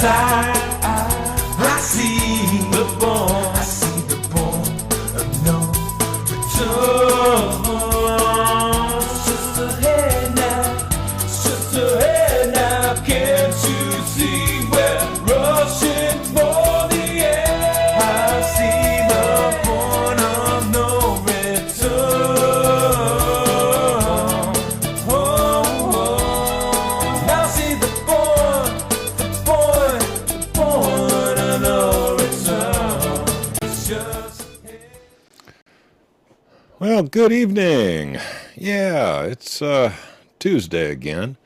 I see the born of no return. Sister, hey now, can't you see we're rushing for the end? I see the point of no return. Now I see the point of no return. It's just Well, good evening. Yeah, it's Tuesday again.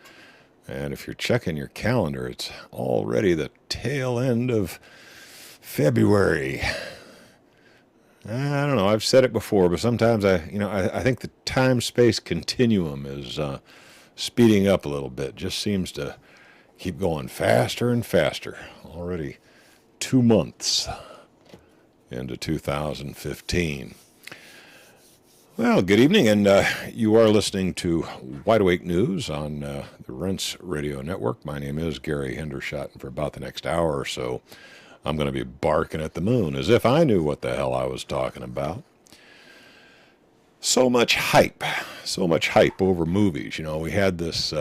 And if you're checking your calendar, it's already the tail end of February. I don't know, I've said it before, but sometimes I think the time-space continuum is speeding up a little bit. Just seems to keep going faster and faster. Already 2 months into 2015. Well, good evening, and you are listening to Wide Awake News on the Rents Radio Network. My name is Gary Hendershot, and for about the next hour or so, I'm going to be barking at the moon as if I knew what the hell I was talking about. So much hype over movies. You know, we had this,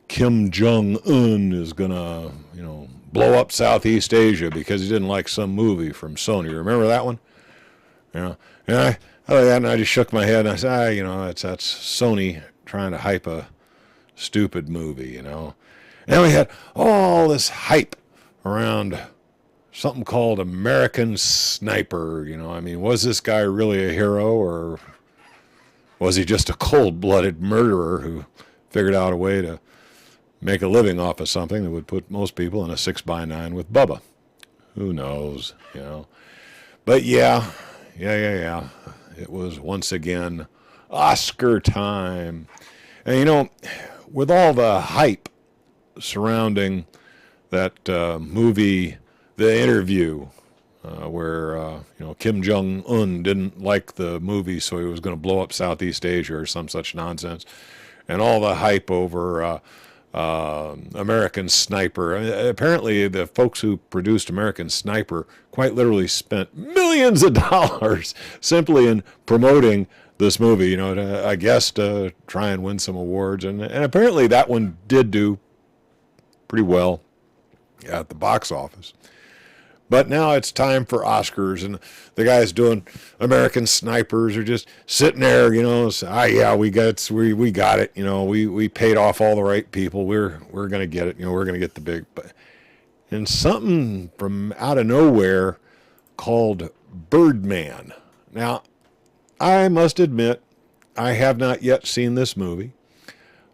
Kim Jong-un is going to, blow up Southeast Asia because he didn't like some movie from Sony. Remember that one? And I just shook my head and I said, that's Sony trying to hype a stupid movie, And then we had all this hype around something called American Sniper, was this guy really a hero or was he just a cold-blooded murderer who figured out a way to make a living off of something that would put most people in a 6x9 with Bubba? Who knows, But yeah. It was once again Oscar time. And with all the hype surrounding that movie, The Interview, where Kim Jong-un didn't like the movie, so he was going to blow up Southeast Asia or some such nonsense, and all the hype over American Sniper. Apparently, the folks who produced American Sniper quite literally spent millions of dollars simply in promoting this movie, to try and win some awards. And apparently that one did do pretty well at the box office. But now it's time for Oscars, and the guys doing American Snipers are just sitting there, we got it, we paid off all the right people, we're going to get it, we're going to get the big. And something from out of nowhere called Birdman. Now, I must admit, I have not yet seen this movie.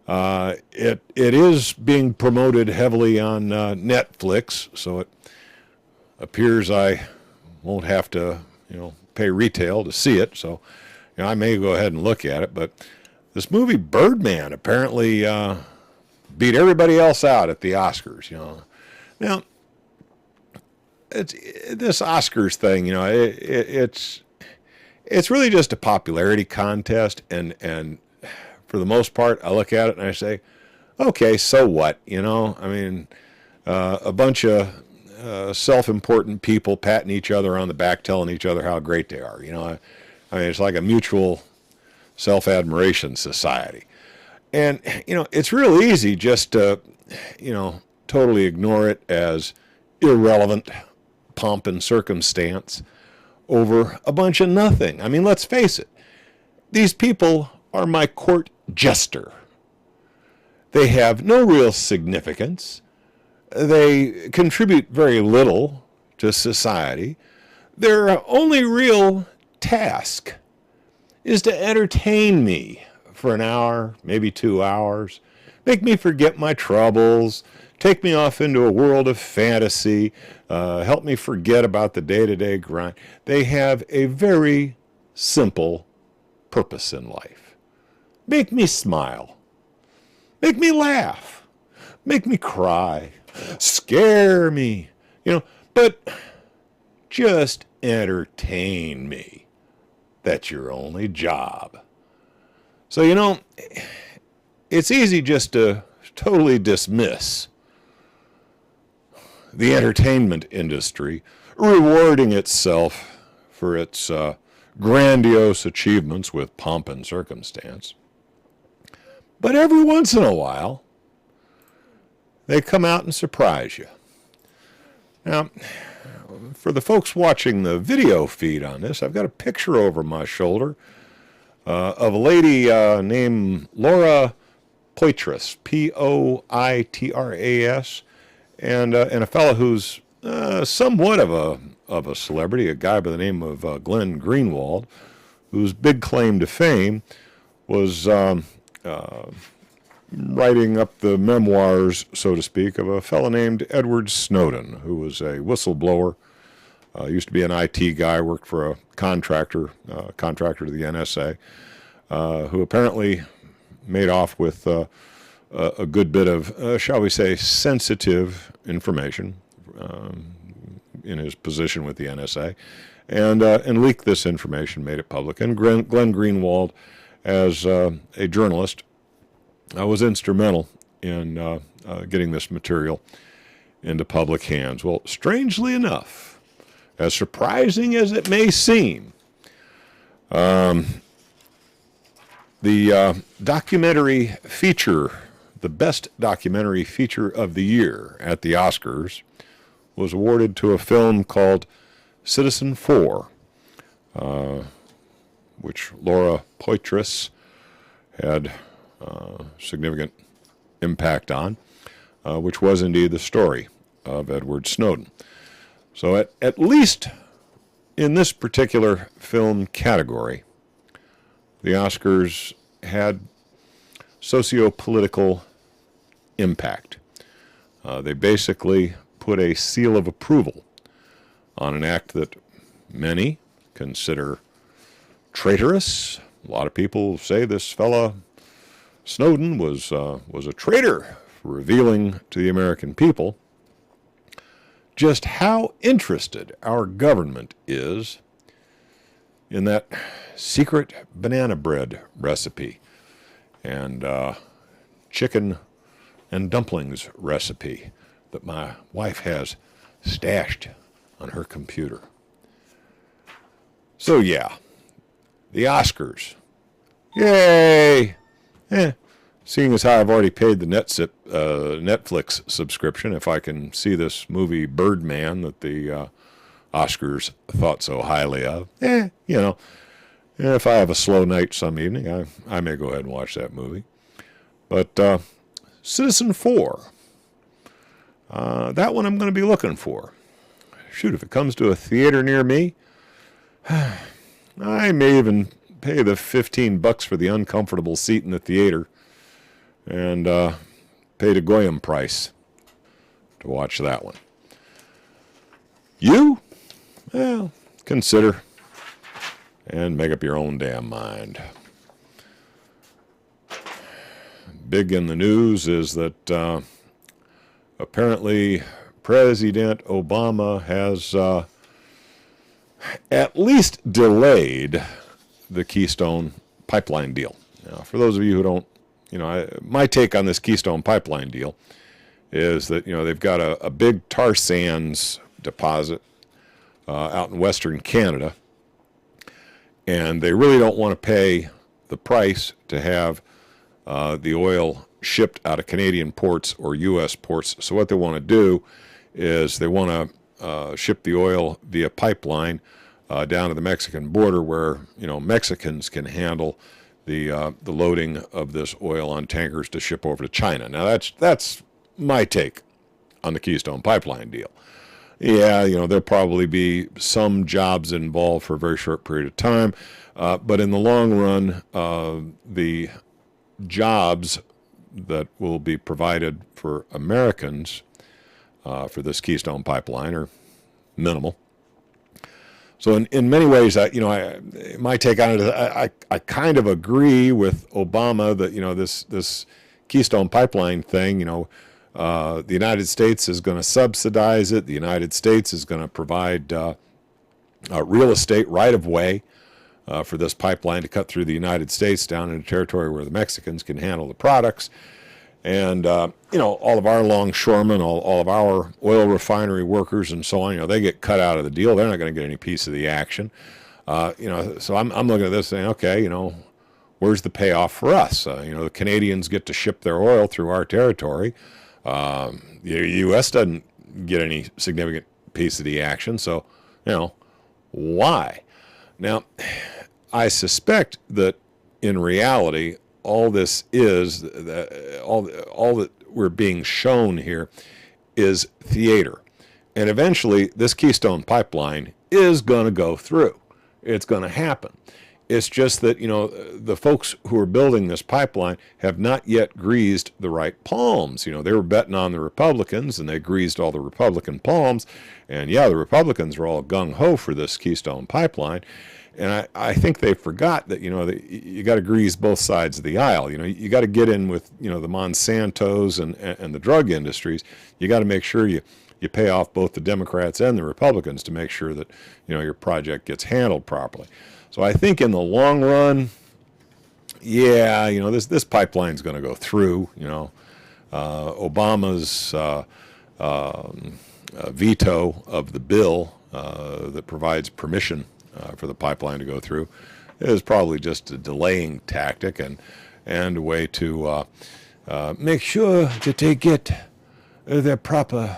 It is being promoted heavily on Netflix, so it appears I won't have to, pay retail to see it. So, I may go ahead and look at it. But this movie Birdman apparently beat everybody else out at the Oscars. Now, this Oscars thing. It's really just a popularity contest, and for the most part, I look at it and I say, okay, so what? A bunch of self-important people patting each other on the back, telling each other how great they are. It's like a mutual self-admiration society. And, it's real easy just to, totally ignore it as irrelevant pomp and circumstance over a bunch of nothing. Let's face it. These people are my court jester. They have no real significance. They contribute very little to society. Their only real task is to entertain me for an hour, maybe 2 hours, make me forget my troubles, take me off into a world of fantasy, help me forget about the day-to-day grind. They have a very simple purpose in life. Make me smile. Make me laugh. Make me cry. Scare me, but just entertain me. That's your only job. So, it's easy just to totally dismiss the entertainment industry, rewarding itself for its grandiose achievements with pomp and circumstance. But every once in a while, they come out and surprise you. Now, for the folks watching the video feed on this, I've got a picture over my shoulder of a lady named Laura Poitras, Poitras, and a fellow who's somewhat of a celebrity, a guy by the name of Glenn Greenwald, whose big claim to fame was writing up the memoirs, so to speak, of a fellow named Edward Snowden, who was a whistleblower, used to be an IT guy, worked for a contractor to the NSA, who apparently made off with a good bit of, shall we say, sensitive information in his position with the NSA, and leaked this information, made it public. And Glenn Greenwald, as a journalist, was instrumental in getting this material into public hands. Well, strangely enough, as surprising as it may seem, the documentary feature, the best documentary feature of the year at the Oscars, was awarded to a film called Citizenfour, which Laura Poitras had significant impact on, which was indeed the story of Edward Snowden. So at least in this particular film category, the Oscars had socio-political impact. They basically put a seal of approval on an act that many consider traitorous. A lot of people say this fella Snowden was a traitor for revealing to the American people just how interested our government is in that secret banana bread recipe and chicken and dumplings recipe that my wife has stashed on her computer. So yeah, the Oscars. Yay! Seeing as how I've already paid the Netflix subscription, if I can see this movie Birdman that the Oscars thought so highly of, if I have a slow night some evening, I may go ahead and watch that movie. But Citizenfour, that one I'm going to be looking for. Shoot, if it comes to a theater near me, I may even pay the $15 for the uncomfortable seat in the theater and pay the Goyim price to watch that one. You? Well, consider and make up your own damn mind. Big in the news is that apparently President Obama has at least delayed the Keystone pipeline deal. Now, for those of you who don't, my take on this Keystone pipeline deal is that, they've got a big tar sands deposit out in Western Canada, and they really don't want to pay the price to have the oil shipped out of Canadian ports or U.S. ports. So what they want to do is they want to ship the oil via pipeline down to the Mexican border, where Mexicans can handle the loading of this oil on tankers to ship over to China. Now that's my take on the Keystone pipeline deal. Yeah, there'll probably be some jobs involved for a very short period of time, but in the long run, the jobs that will be provided for Americans for this Keystone pipeline are minimal. So in many ways, my take on it is I kind of agree with Obama that this Keystone pipeline thing, the United States is going to subsidize it. The United States is going to provide real estate right of way for this pipeline to cut through the United States down into territory where the Mexicans can handle the products. And, all of our longshoremen, all of our oil refinery workers and so on, they get cut out of the deal. They're not going to get any piece of the action. So I'm looking at this saying, okay, where's the payoff for us? The Canadians get to ship their oil through our territory. The U.S. doesn't get any significant piece of the action. So, why? Now, I suspect that in reality, all this is, all that we're being shown here is theater. And eventually, this Keystone pipeline is going to go through. It's going to happen. It's just that, the folks who are building this pipeline have not yet greased the right palms. They were betting on the Republicans, and they greased all the Republican palms. And yeah, the Republicans were all gung-ho for this Keystone pipeline. And I think they forgot that, you got to grease both sides of the aisle. You got to get in with, the Monsantos and the drug industries. You got to make sure you pay off both the Democrats and the Republicans to make sure that, your project gets handled properly. So I think in the long run, yeah, this pipeline's going to go through. Obama's veto of the bill that provides permission for the pipeline to go through is probably just a delaying tactic and a way to make sure that they get their proper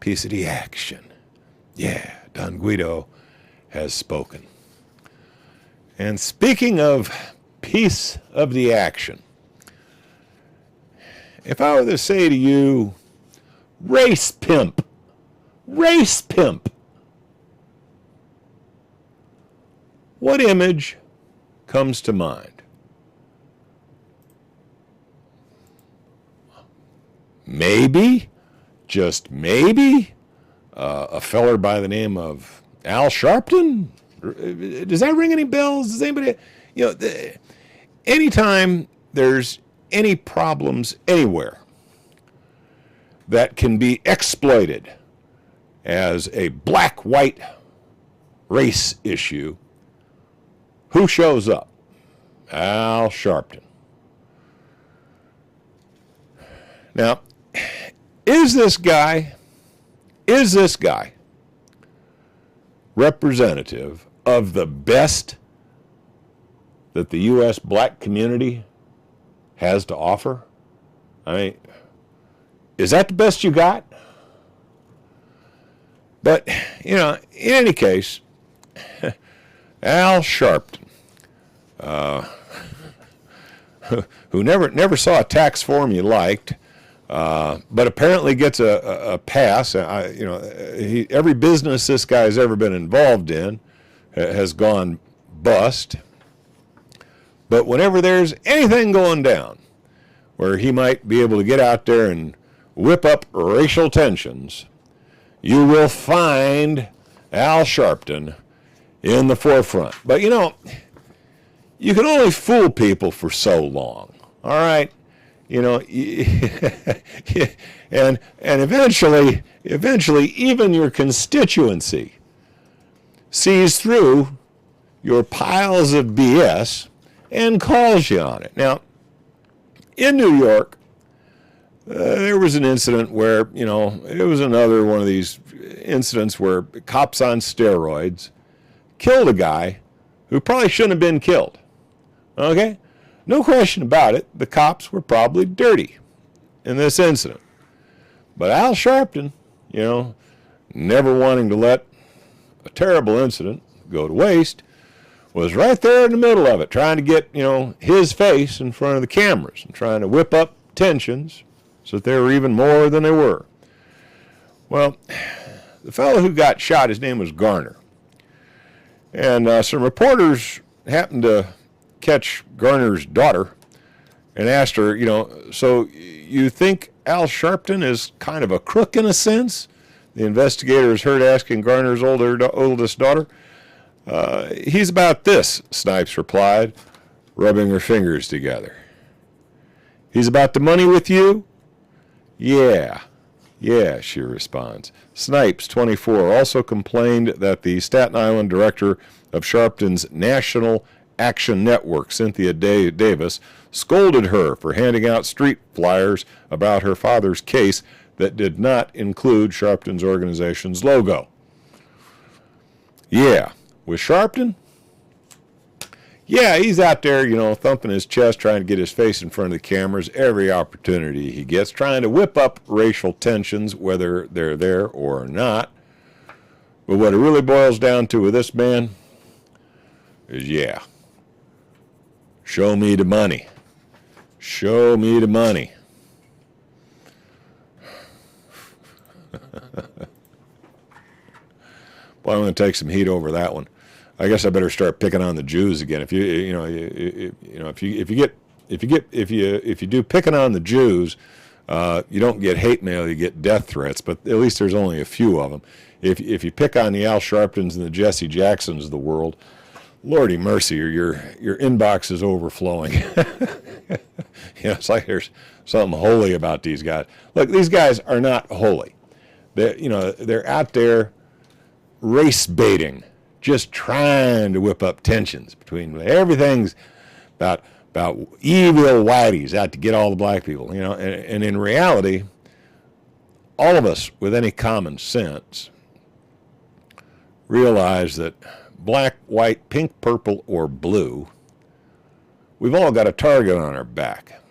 piece of the action. Yeah, Don Guido has spoken. And speaking of piece of the action, if I were to say to you, race pimp, what image comes to mind? Maybe, just maybe, a feller by the name of Al Sharpton? Does that ring any bells? Does anybody, anytime there's any problems anywhere that can be exploited as a black-white race issue, who shows up? Al Sharpton. Now, is this guy representative of the best that the U.S. black community has to offer? I mean, is that the best you got? But, in any case, Al Sharpton, who never saw a tax form he liked, but apparently gets a pass. Every business this guy's ever been involved in has gone bust. But whenever there's anything going down where he might be able to get out there and whip up racial tensions, you will find Al Sharpton in the forefront. But you can only fool people for so long. All right? And eventually even your constituency sees through your piles of BS and calls you on it. Now, in New York, there was an incident where, it was another one of these incidents where cops on steroids killed a guy who probably shouldn't have been killed. Okay? No question about it, the cops were probably dirty in this incident. But Al Sharpton, never wanting to let a terrible incident go to waste, was right there in the middle of it, trying to get, his face in front of the cameras and trying to whip up tensions so that they were even more than they were. Well, the fellow who got shot, his name was Garner. And some reporters happened to catch Garner's daughter and asked her, so you think Al Sharpton is kind of a crook in a sense? The investigator is heard asking Garner's oldest daughter. He's about this, Snipes replied, rubbing her fingers together. He's about the money with you? Yeah, she responds. Snipes, 24, also complained that the Staten Island director of Sharpton's National Action Network, Cynthia Davis, scolded her for handing out street flyers about her father's case that did not include Sharpton's organization's logo. Yeah, with Sharpton, yeah, he's out there, thumping his chest, trying to get his face in front of the cameras every opportunity he gets, trying to whip up racial tensions, whether they're there or not. But what it really boils down to with this man is, yeah, show me the money. Show me the money. Well, I'm going to take some heat over that one. I guess I better start picking on the Jews again. If you do picking on the Jews, you don't get hate mail, you get death threats. But at least there's only a few of them. If you pick on the Al Sharptons and the Jesse Jacksons of the world, Lordy mercy, your inbox is overflowing. It's like there's something holy about these guys. Look, these guys are not holy. They're out there race baiting, just trying to whip up tensions between everything's about evil whiteys out to get all the black people, and in reality, all of us with any common sense realize that black, white, pink, purple, or blue, we've all got a target on our back.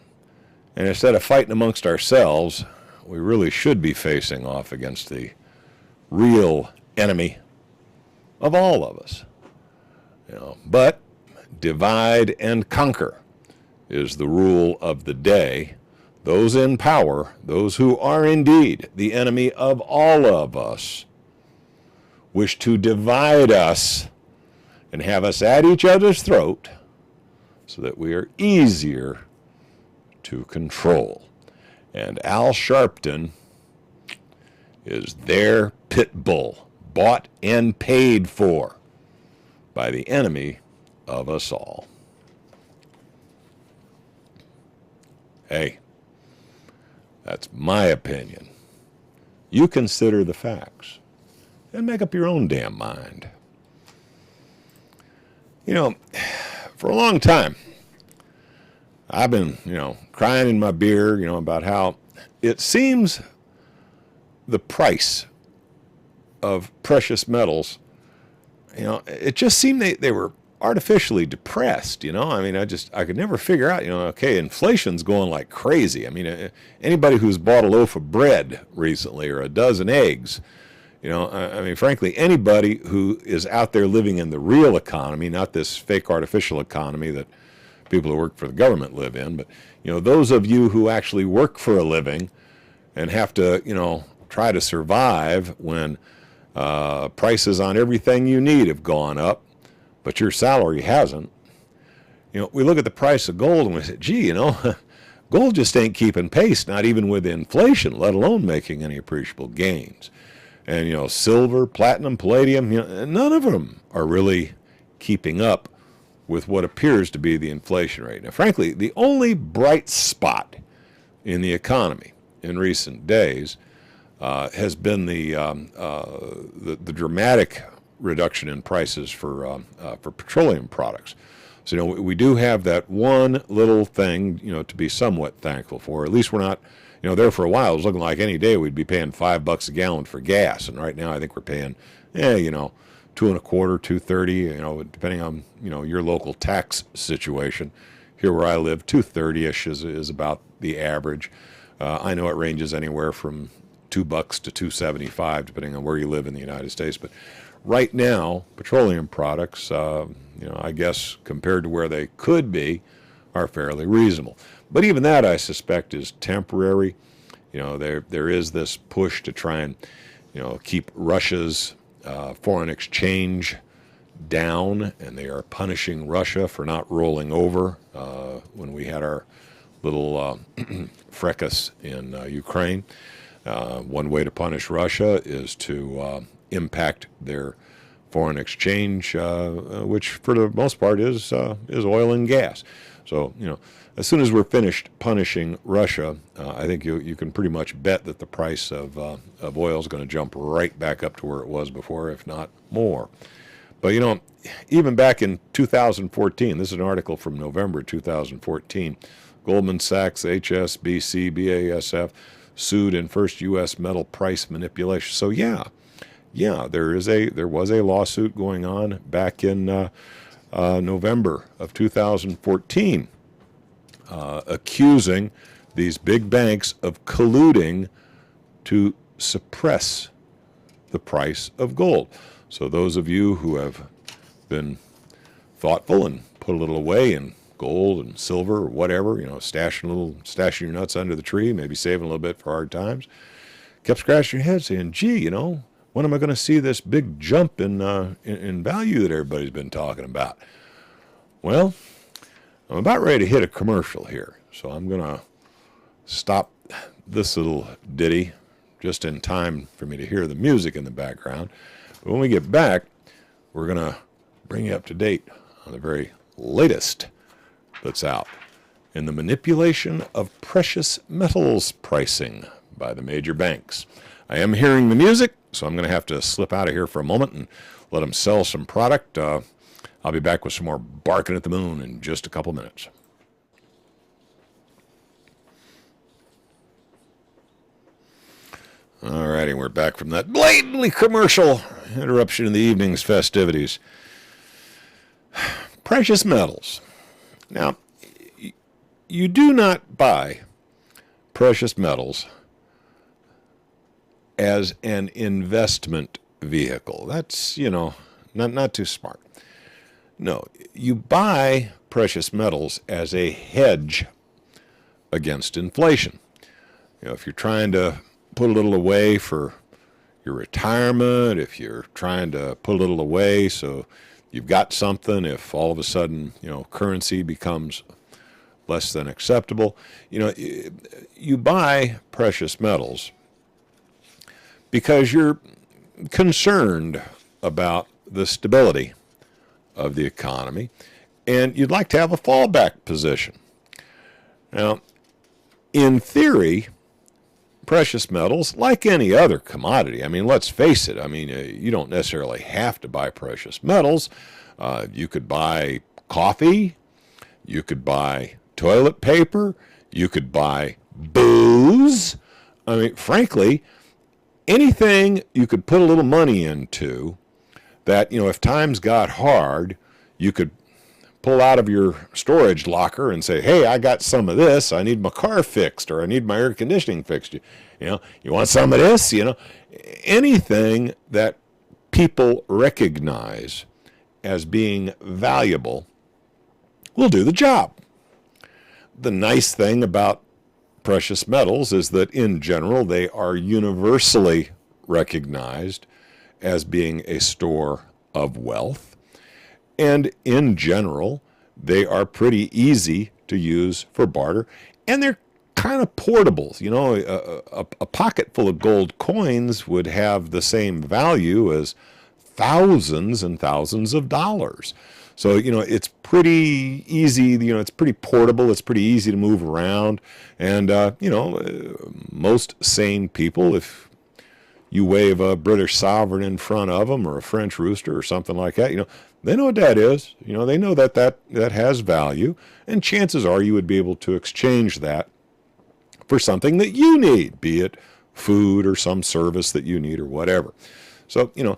And instead of fighting amongst ourselves, we really should be facing off against the real enemy of all of us. But divide and conquer is the rule of the day. Those in power, those who are indeed the enemy of all of us, wish to divide us and have us at each other's throat so that we are easier to control. And Al Sharpton is their pit bull, bought and paid for by the enemy of us all. Hey, that's my opinion. You consider the facts and make up your own damn mind. For a long time, I've been, crying in my beer, about how it seems the price of precious metals, it just seemed they were artificially depressed, I could never figure out, okay, inflation's going like crazy. Anybody who's bought a loaf of bread recently or a dozen eggs, frankly, anybody who is out there living in the real economy, not this fake artificial economy that people who work for the government live in, but, those of you who actually work for a living and have to, try to survive when prices on everything you need have gone up, but your salary hasn't. We look at the price of gold and we say, gee, gold just ain't keeping pace, not even with inflation, let alone making any appreciable gains. And, silver, platinum, palladium, none of them are really keeping up with what appears to be the inflation rate. Now, frankly, the only bright spot in the economy in recent days has been the dramatic reduction in prices for petroleum products. So, we do have that one little thing, to be somewhat thankful for. At least we're not, there for a while, it was looking like any day we'd be paying $5 a gallon for gas. And right now I think we're paying, $2.25, $2.30, depending on, your local tax situation. Here where I live, $2.30-ish is about the average. I know it ranges anywhere from $2 to $2.75, depending on where you live in the United States. But right now, petroleum products, I guess compared to where they could be, are fairly reasonable. But even that, I suspect, is temporary. There is this push to try and, keep Russia's foreign exchange down, and they are punishing Russia for not rolling over when we had our little fracas in Ukraine. One way to punish Russia is to impact their foreign exchange, which for the most part is oil and gas. So, as soon as we're finished punishing Russia, I think you can pretty much bet that the price of oil is going to jump right back up to where it was before, if not more. But, you know, even back in 2014, this is an article from November 2014, Goldman Sachs, HSBC, BASF sued in first U.S. metal price manipulation. So, yeah, there was a lawsuit going on back in November of 2014 accusing these big banks of colluding to suppress the price of gold. So those of you who have been thoughtful and put a little away in gold and silver or whatever, you know, stashing your nuts under the tree, maybe saving a little bit for hard times, kept scratching your head saying, gee, you know, when am I going to see this big jump in value that everybody's been talking about? Well, I'm about ready to hit a commercial here, so I'm going to stop this little ditty just in time for me to hear the music in the background. But when we get back, we're going to bring you up to date on the very latest that's out in the manipulation of precious metals pricing by the major banks. I am hearing the music, so I'm going to have to slip out of here for a moment and let them sell some product. I'll be back with some more barking at the moon in just a couple minutes. All righty, we're back from that blatantly commercial interruption in the evening's festivities. Precious metals. Now, you do not buy precious metals as an investment vehicle. That's, you know, not too smart. No, you buy precious metals as a hedge against inflation. You know, if you're trying to put a little away for your retirement, if you're trying to put a little away so you've got something, if all of a sudden, you know, currency becomes less than acceptable, you know, you buy precious metals because you're concerned about the stability of the economy and you'd like to have a fallback position. Now, in theory, precious metals, like any other commodity, I mean, let's face it, I mean, you don't necessarily have to buy precious metals. You could buy coffee, you could buy toilet paper, you could buy booze. I mean, frankly, anything you could put a little money into that, you know, if times got hard, you could pull out of your storage locker and say, hey, I got some of this. I need my car fixed, or I need my air conditioning fixed. You know, you want some of this? You know, anything that people recognize as being valuable will do the job. The nice thing about precious metals is that in general, they are universally recognized as being a store of wealth. And in general, they are pretty easy to use for barter, and they're kind of portable. You know, a pocket full of gold coins would have the same value as thousands and thousands of dollars. So, you know, it's pretty easy, you know, it's pretty portable, it's pretty easy to move around. And, you know, most sane people, if you wave a British sovereign in front of them or a French rooster or something like that, you know, they know what that is. You know, they know that has value, and chances are you would be able to exchange that for something that you need, be it food or some service that you need or whatever. So, you know,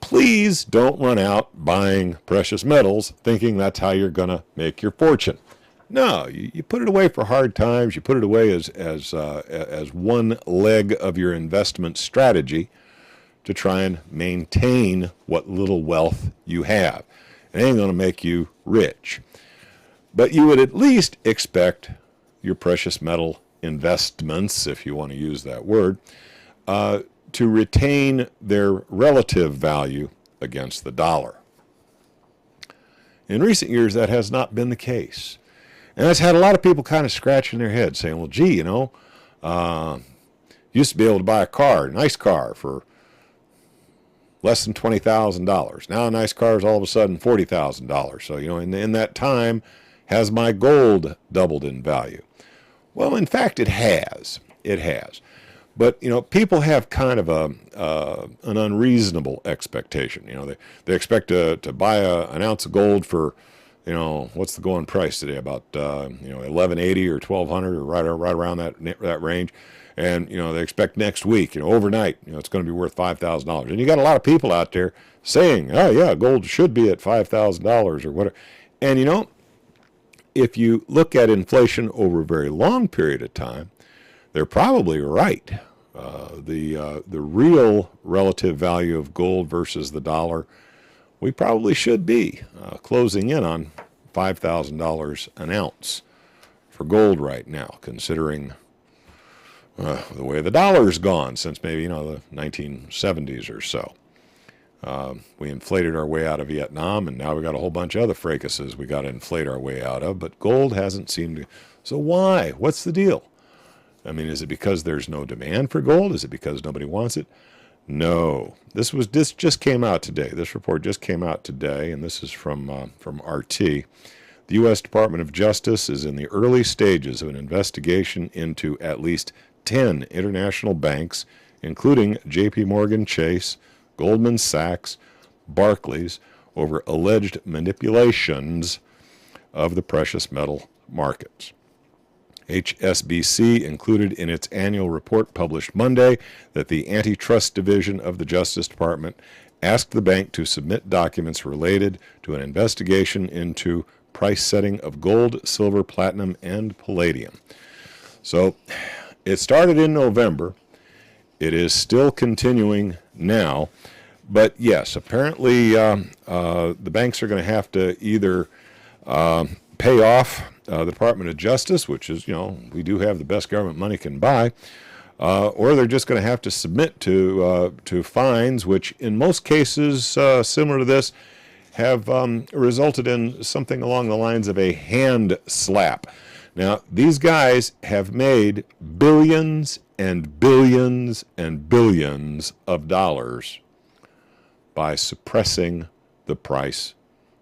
please don't run out buying precious metals thinking that's how you're going to make your fortune. No, you put it away for hard times. You put it away as one leg of your investment strategy to try and maintain what little wealth you have. It ain't going to make you rich. But you would at least expect your precious metal investments, if you want to use that word, to retain their relative value against the dollar. In recent years, that has not been the case. And that's had a lot of people kind of scratching their heads saying, well, gee, you know, used to be able to buy a car, a nice car, for less than $20,000. Now a nice car is all of a sudden $40,000. So, you know, in that time, has my gold doubled in value? Well, in fact, it has. It has. But, people have kind of an unreasonable expectation. They expect to buy an ounce of gold for, what's the going price today? About, 1180 or 1200 or right around that range. And, they expect next week, overnight, it's going to be worth $5,000. And you got a lot of people out there saying, oh, yeah, gold should be at $5,000 or whatever. And, if you look at inflation over a very long period of time, they're probably right. The real relative value of gold versus the dollar, we probably should be closing in on $5,000 an ounce for gold right now, considering the way the dollar's gone since maybe, the 1970s or so. We inflated our way out of Vietnam, and now we got a whole bunch of other fracases we got to inflate our way out of, but gold hasn't seemed to. So why? What's the deal? I mean, is it because there's no demand for gold? Is it because nobody wants it? No. This just came out today. This report just came out today, and this is from RT. The U.S. Department of Justice is in the early stages of an investigation into at least 10 international banks, including J.P. Morgan Chase, Goldman Sachs, Barclays, over alleged manipulations of the precious metal markets. HSBC included in its annual report published Monday that the Antitrust Division of the Justice Department asked the bank to submit documents related to an investigation into price setting of gold, silver, platinum, and palladium. So it started in November. It is still continuing now. But yes, apparently the banks are going to have to either pay off the Department of Justice, which is, we do have the best government money can buy, or they're just going to have to submit to fines, which in most cases similar to this have resulted in something along the lines of a hand slap. Now, these guys have made billions and billions and billions of dollars by suppressing the price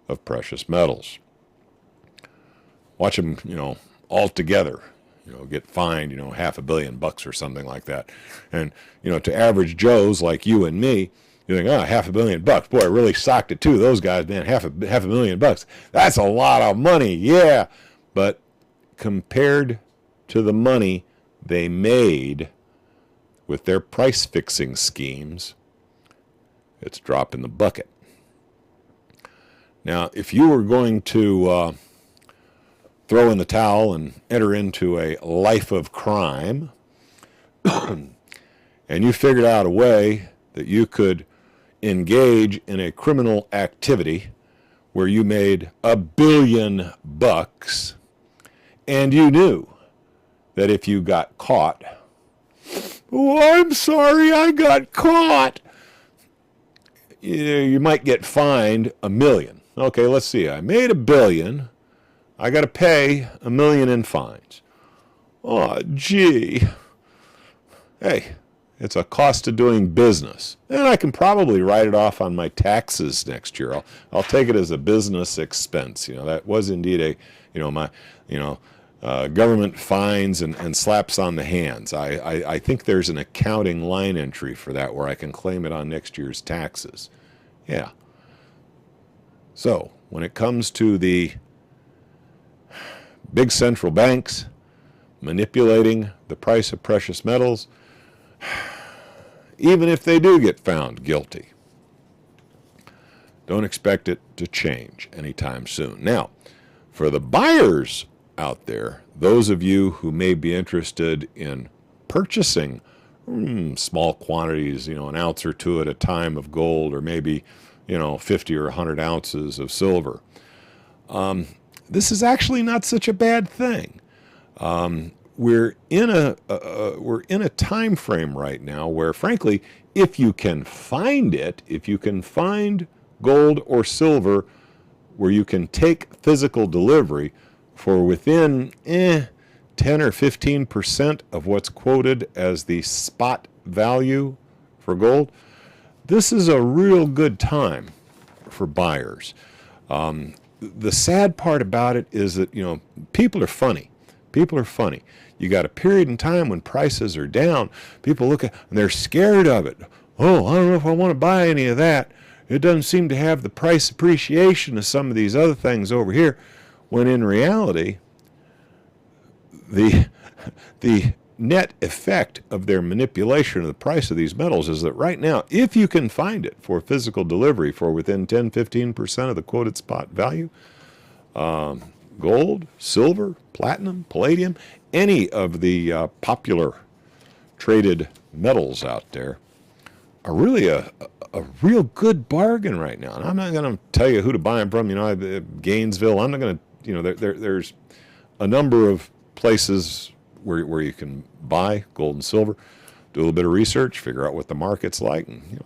of precious metals. Watch them, all together, get fined, $500 million or something like that. And, to average Joes like you and me, you think, $500 million. Boy, I really socked it too. Those guys, man, half a million bucks. That's a lot of money. Yeah. But compared to the money they made with their price fixing schemes, it's a drop in the bucket. Now, if you were going to throw in the towel and enter into a life of crime, and you figured out a way that you could engage in a criminal activity where you made $1 billion, and you knew that if you got caught, oh, I'm sorry, I got caught, you might get fined $1 million. Okay, let's see. I made $1 billion. I got to pay $1 million in fines. Oh, gee. Hey, it's a cost of doing business. And I can probably write it off on my taxes next year. I'll take it as a business expense. That was indeed government fines and slaps on the hands. I think there's an accounting line entry for that where I can claim it on next year's taxes. Yeah. So when it comes to the big central banks manipulating the price of precious metals, even if they do get found guilty, don't expect it to change anytime soon. Now, for the buyers out there, those of you who may be interested in purchasing small quantities, an ounce or two at a time of gold, or maybe 50 or 100 ounces of silver, this is actually not such a bad thing. We're in a time frame right now where, frankly, if you can find it, if you can find gold or silver where you can take physical delivery for within 10 or 15% of what's quoted as the spot value for gold, this is a real good time for buyers. The sad part about it is that, people are funny. People are funny. you got a period in time when prices are down. People look at and they're scared of it. Oh, I don't know if I want to buy any of that. It doesn't seem to have the price appreciation of some of these other things over here. When in reality, the net effect of their manipulation of the price of these metals is that right now, if you can find it for physical delivery for within 10-15% of the quoted spot value, gold, silver, platinum, palladium, any of the popular traded metals out there are really a real good bargain right now. And I'm not going to tell you who to buy them from. You know, Gainesville. I'm not going to. You know, there's a number of places where you can buy gold and silver. Do a little bit of research, figure out what the market's like, and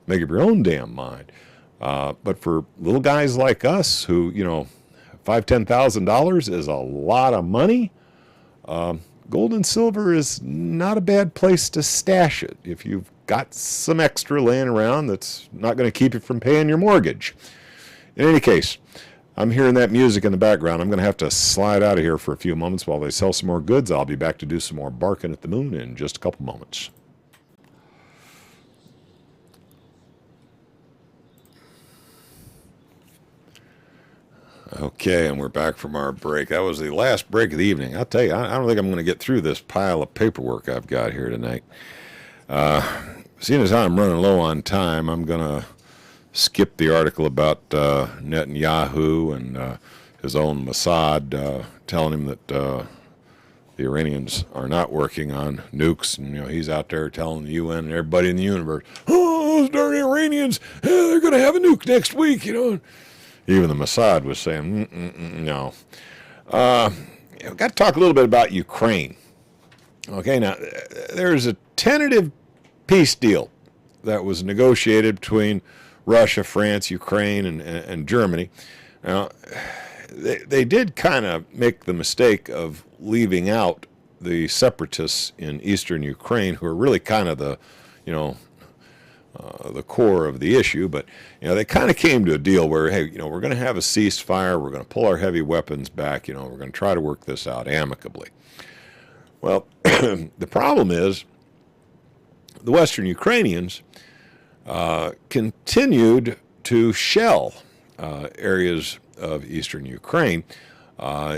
make up your own damn mind. But for little guys like us, who $5,000-$10,000 is a lot of money. Gold and silver is not a bad place to stash it if you've got some extra laying around that's not going to keep you from paying your mortgage. In any case, I'm hearing that music in the background. I'm going to have to slide out of here for a few moments while they sell some more goods. I'll be back to do some more barking at the moon in just a couple moments. Okay, and we're back from our break. That was the last break of the evening. I'll tell you, I don't think I'm going to get through this pile of paperwork I've got here tonight. Seeing as how I'm running low on time, I'm going to skip the article about Netanyahu and his own Mossad telling him that the Iranians are not working on nukes. And, he's out there telling the UN and everybody in the universe, oh, those darn Iranians, they're going to have a nuke next week, Even the Mossad was saying, no. I've got to talk a little bit about Ukraine. Okay, now, there's a tentative peace deal that was negotiated between Russia, France, Ukraine, and Germany. Now, they did kind of make the mistake of leaving out the separatists in eastern Ukraine, who are really kind of the core of the issue. But they kind of came to a deal where, hey, we're going to have a ceasefire, we're going to pull our heavy weapons back, we're going to try to work this out amicably. Well, the problem is the Western Ukrainians continued to shell areas of eastern Ukraine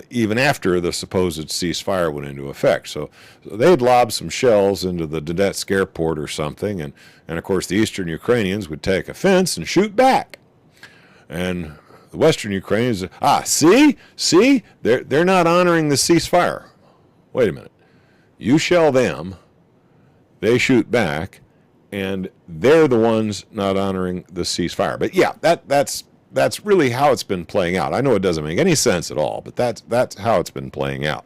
even after the supposed ceasefire went into effect. So they'd lob some shells into the Donetsk airport or something, and of course the eastern Ukrainians would take offense and shoot back. And the Western Ukrainians, see, they're not honoring the ceasefire. Wait a minute. You shell them, they shoot back, and they're the ones not honoring the ceasefire. But yeah, that's really how it's been playing out. I know it doesn't make any sense at all, but that's how it's been playing out.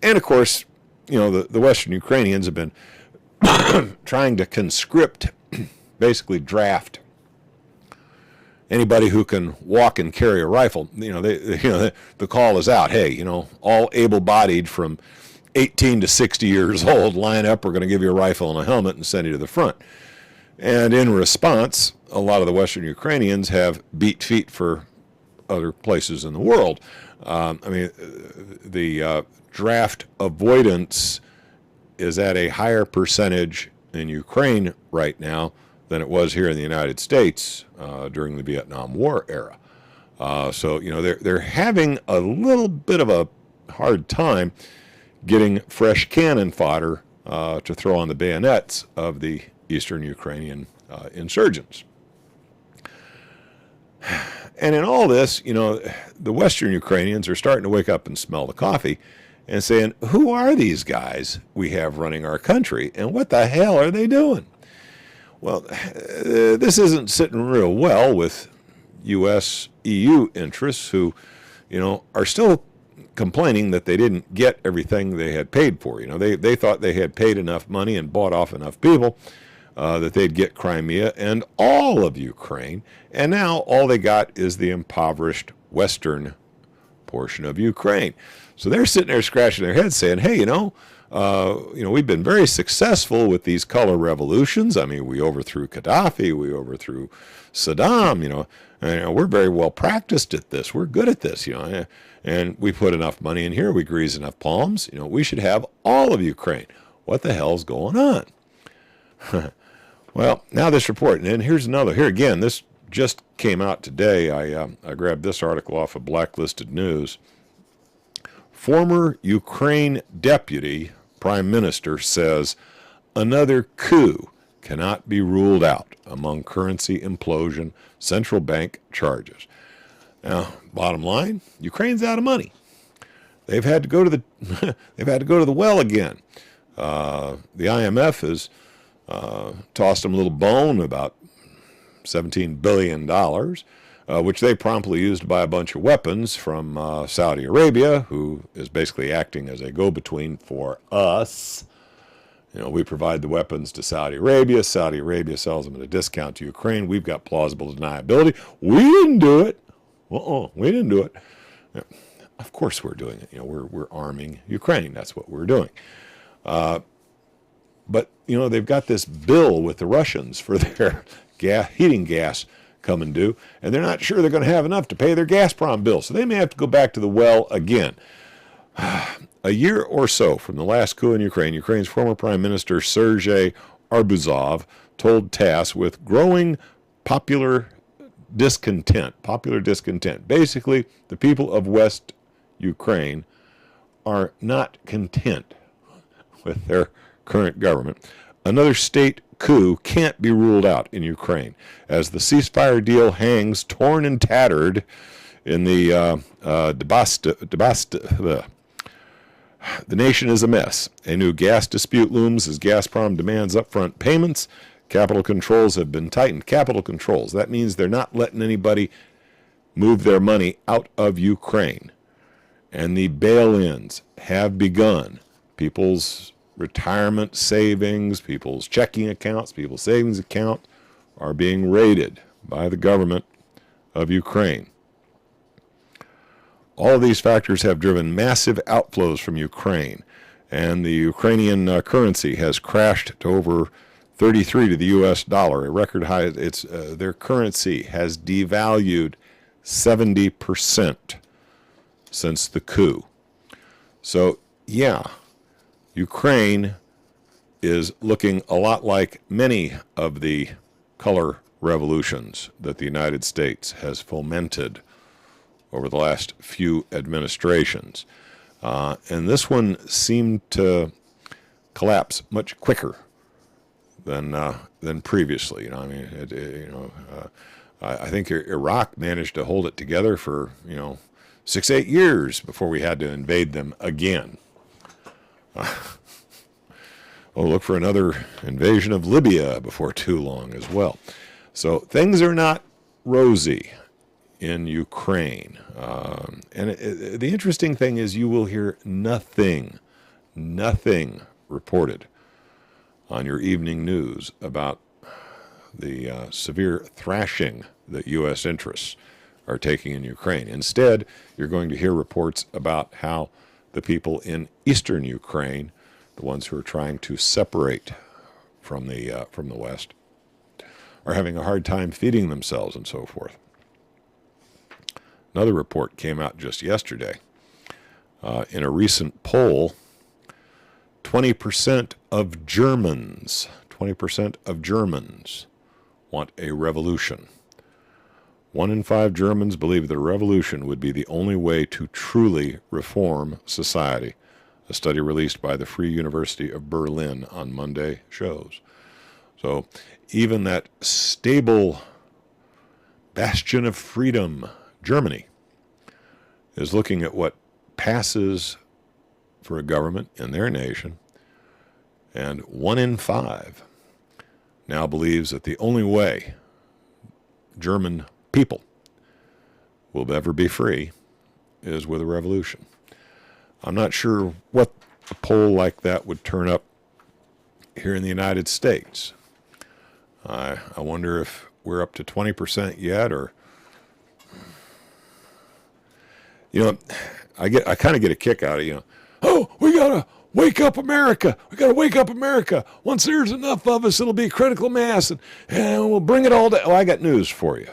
And of course, the Western Ukrainians have been trying to conscript, basically draft anybody who can walk and carry a rifle. The call is out. Hey, all able-bodied from 18 to 60 years old, line up. We're going to give you a rifle and a helmet and send you to the front. And in response, a lot of the Western Ukrainians have beat feet for other places in the world. The draft avoidance is at a higher percentage in Ukraine right now than it was here in the United States during the Vietnam War era. So they're having a little bit of a hard time getting fresh cannon fodder to throw on the bayonets of the eastern Ukrainian insurgents. And in all this, the Western Ukrainians are starting to wake up and smell the coffee and saying, who are these guys we have running our country, and what the hell are they doing? Well, this isn't sitting real well with U.S., EU interests who, are still complaining that they didn't get everything they had paid for. They thought they had paid enough money and bought off enough people that they'd get Crimea and all of Ukraine, and now all they got is the impoverished western portion of Ukraine. So they're sitting there scratching their heads saying, hey, we've been very successful with these color revolutions. I mean, we overthrew Gaddafi, we overthrew Saddam, and we're very well practiced at this. We're good at this, and we put enough money in here, we grease enough palms, we should have all of Ukraine. What the hell's going on? Well, now this report, and then here's another. Here again, this just came out today. I grabbed this article off of Blacklisted News. Former Ukraine deputy prime minister says another coup cannot be ruled out among currency implosion central bank charges. Now, bottom line, Ukraine's out of money. They've had to go to the well again. The IMF has tossed them a little bone about $17 billion, which they promptly used to buy a bunch of weapons from Saudi Arabia, who is basically acting as a go-between for us. We provide the weapons to Saudi Arabia. Saudi Arabia sells them at a discount to Ukraine. We've got plausible deniability. We didn't do it. We didn't do it. Of course we're doing it. We're arming Ukraine. That's what we're doing. But, they've got this bill with the Russians for their heating gas coming due, and they're not sure they're going to have enough to pay their Gazprom bill, so they may have to go back to the well again. A year or so from the last coup in Ukraine, Ukraine's former Prime Minister Sergei Arbuzov told TASS with growing popular discontent. Basically, the people of West Ukraine are not content with their current government. Another state coup can't be ruled out in Ukraine as the ceasefire deal hangs torn and tattered in the the nation is a mess. A new gas dispute looms as Gazprom demands upfront payments. Capital controls have been tightened. Capital controls. That means they're not letting anybody move their money out of Ukraine. And the bail-ins have begun. People's retirement savings, people's checking accounts, people's savings accounts are being raided by the government of Ukraine. All of these factors have driven massive outflows from Ukraine, and the Ukrainian currency has crashed to over 33 to the U.S. dollar, a record high. Their currency has devalued 70% since the coup. So, yeah, Ukraine is looking a lot like many of the color revolutions that the United States has fomented over the last few administrations. And this one seemed to collapse much quicker than previously. I think Iraq managed to hold it together for 6-8 years before we had to invade them again. Look for another invasion of Libya before too long as well. So things are not rosy in Ukraine. The interesting thing is you will hear nothing reported on your evening news about the severe thrashing that U.S. interests are taking in Ukraine. Instead, you're going to hear reports about how the people in eastern Ukraine, the ones who are trying to separate from the West, are having a hard time feeding themselves and so forth. Another report came out just yesterday. In a recent poll, 20% of Germans want a revolution. 1 in 5 Germans believe that a revolution would be the only way to truly reform society. A study released by the Free University of Berlin on Monday shows. So even that stable bastion of freedom, Germany, is looking at what passes for a government in their nation, and 1 in 5 now believes that the only way German people will ever be free is with a revolution. I'm not sure what a poll like that would turn up here in the United States. I wonder if we're up to 20% yet, or I kind of get a kick out of, we got a wake up America. We got to wake up America. Once there's enough of us, it'll be critical mass, and we'll bring it all down. Oh, I got news for you.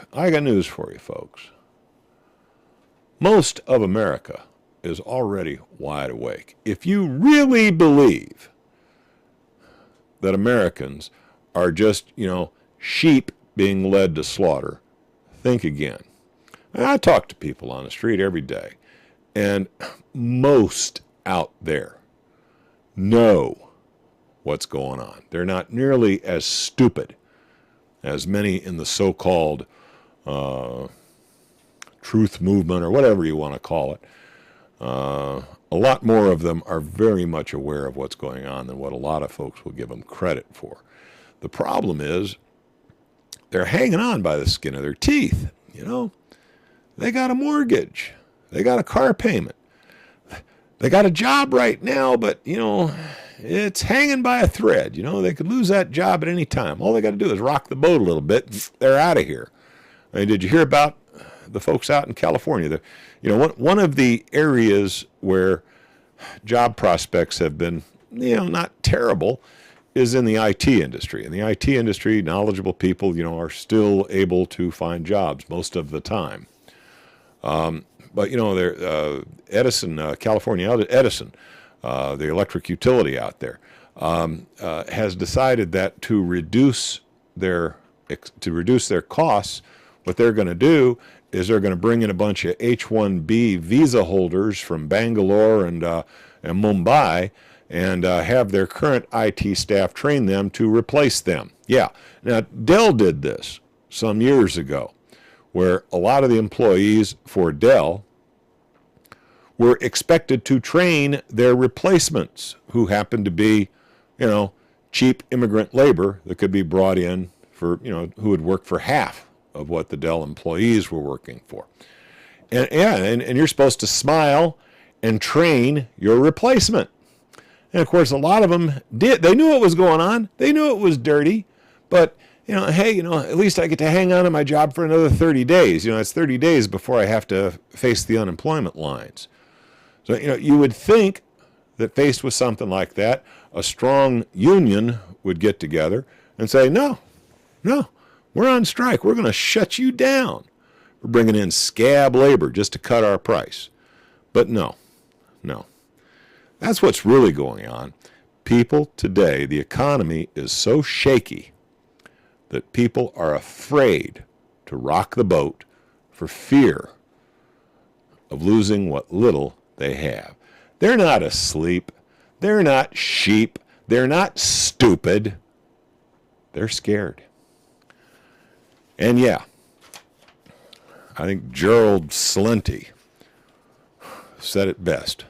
Folks. Most of America is already wide awake. If you really believe that Americans are just, sheep being led to slaughter, think again. And I talk to people on the street every day, and most out there know what's going on. They're not nearly as stupid as many in the so-called truth movement, or whatever you want to call it. A lot more of them are very much aware of what's going on than what a lot of folks will give them credit for. The problem is they're hanging on by the skin of their teeth. They got a mortgage. They got a car payment. They got a job right now, but, it's hanging by a thread. They could lose that job at any time. All they got to do is rock the boat a little bit, and they're out of here. I mean, did you hear about the folks out in California? One of the areas where job prospects have been, not terrible is in the IT industry. In the IT industry, knowledgeable people, are still able to find jobs most of the time. But, Edison, California Edison, the electric utility out there, has decided that to reduce their costs, what they're going to do is they're going to bring in a bunch of H-1B visa holders from Bangalore and Mumbai, and have their current IT staff train them to replace them. Yeah. Now, Dell did this some years ago, where a lot of the employees for Dell were expected to train their replacements, who happened to be, cheap immigrant labor that could be brought in for, who would work for half of what the Dell employees were working for. And you're supposed to smile and train your replacement. And of course, a lot of them did. They knew what was going on. They knew it was dirty, but hey, at least I get to hang on to my job for another 30 days. It's 30 days before I have to face the unemployment lines. So, you would think that faced with something like that, a strong union would get together and say, no, we're on strike. We're going to shut you down. We're bringing in scab labor just to cut our price. But no. That's what's really going on. People today, the economy is so shaky that people are afraid to rock the boat for fear of losing what little they have. They're not asleep. They're not sheep. They're not stupid. They're scared. And yeah, I think Gerald Celente said it best.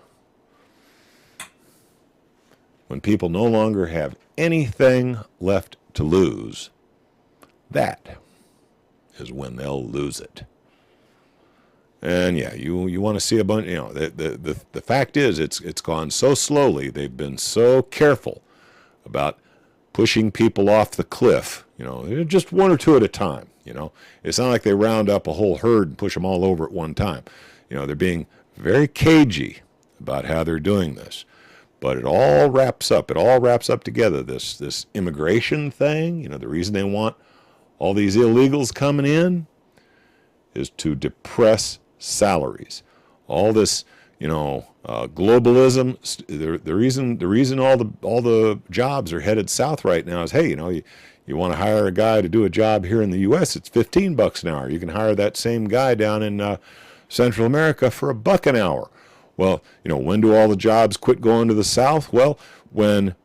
When people no longer have anything left to lose, that is when they'll lose it. And yeah, you want to see a bunch, the fact is it's gone so slowly. They've been so careful about pushing people off the cliff, just one or two at a time. It's not like they round up a whole herd and push them all over at one time. They're being very cagey about how they're doing this. But it all wraps up. It all wraps up together. This immigration thing, the reason they want all these illegals coming in is to depress salaries. All this, globalism. The reason all the jobs are headed south right now is, hey, you want to hire a guy to do a job here in the U.S. It's $15 an hour. You can hire that same guy down in Central America for $1 an hour. Well, when do all the jobs quit going to the south? Well, when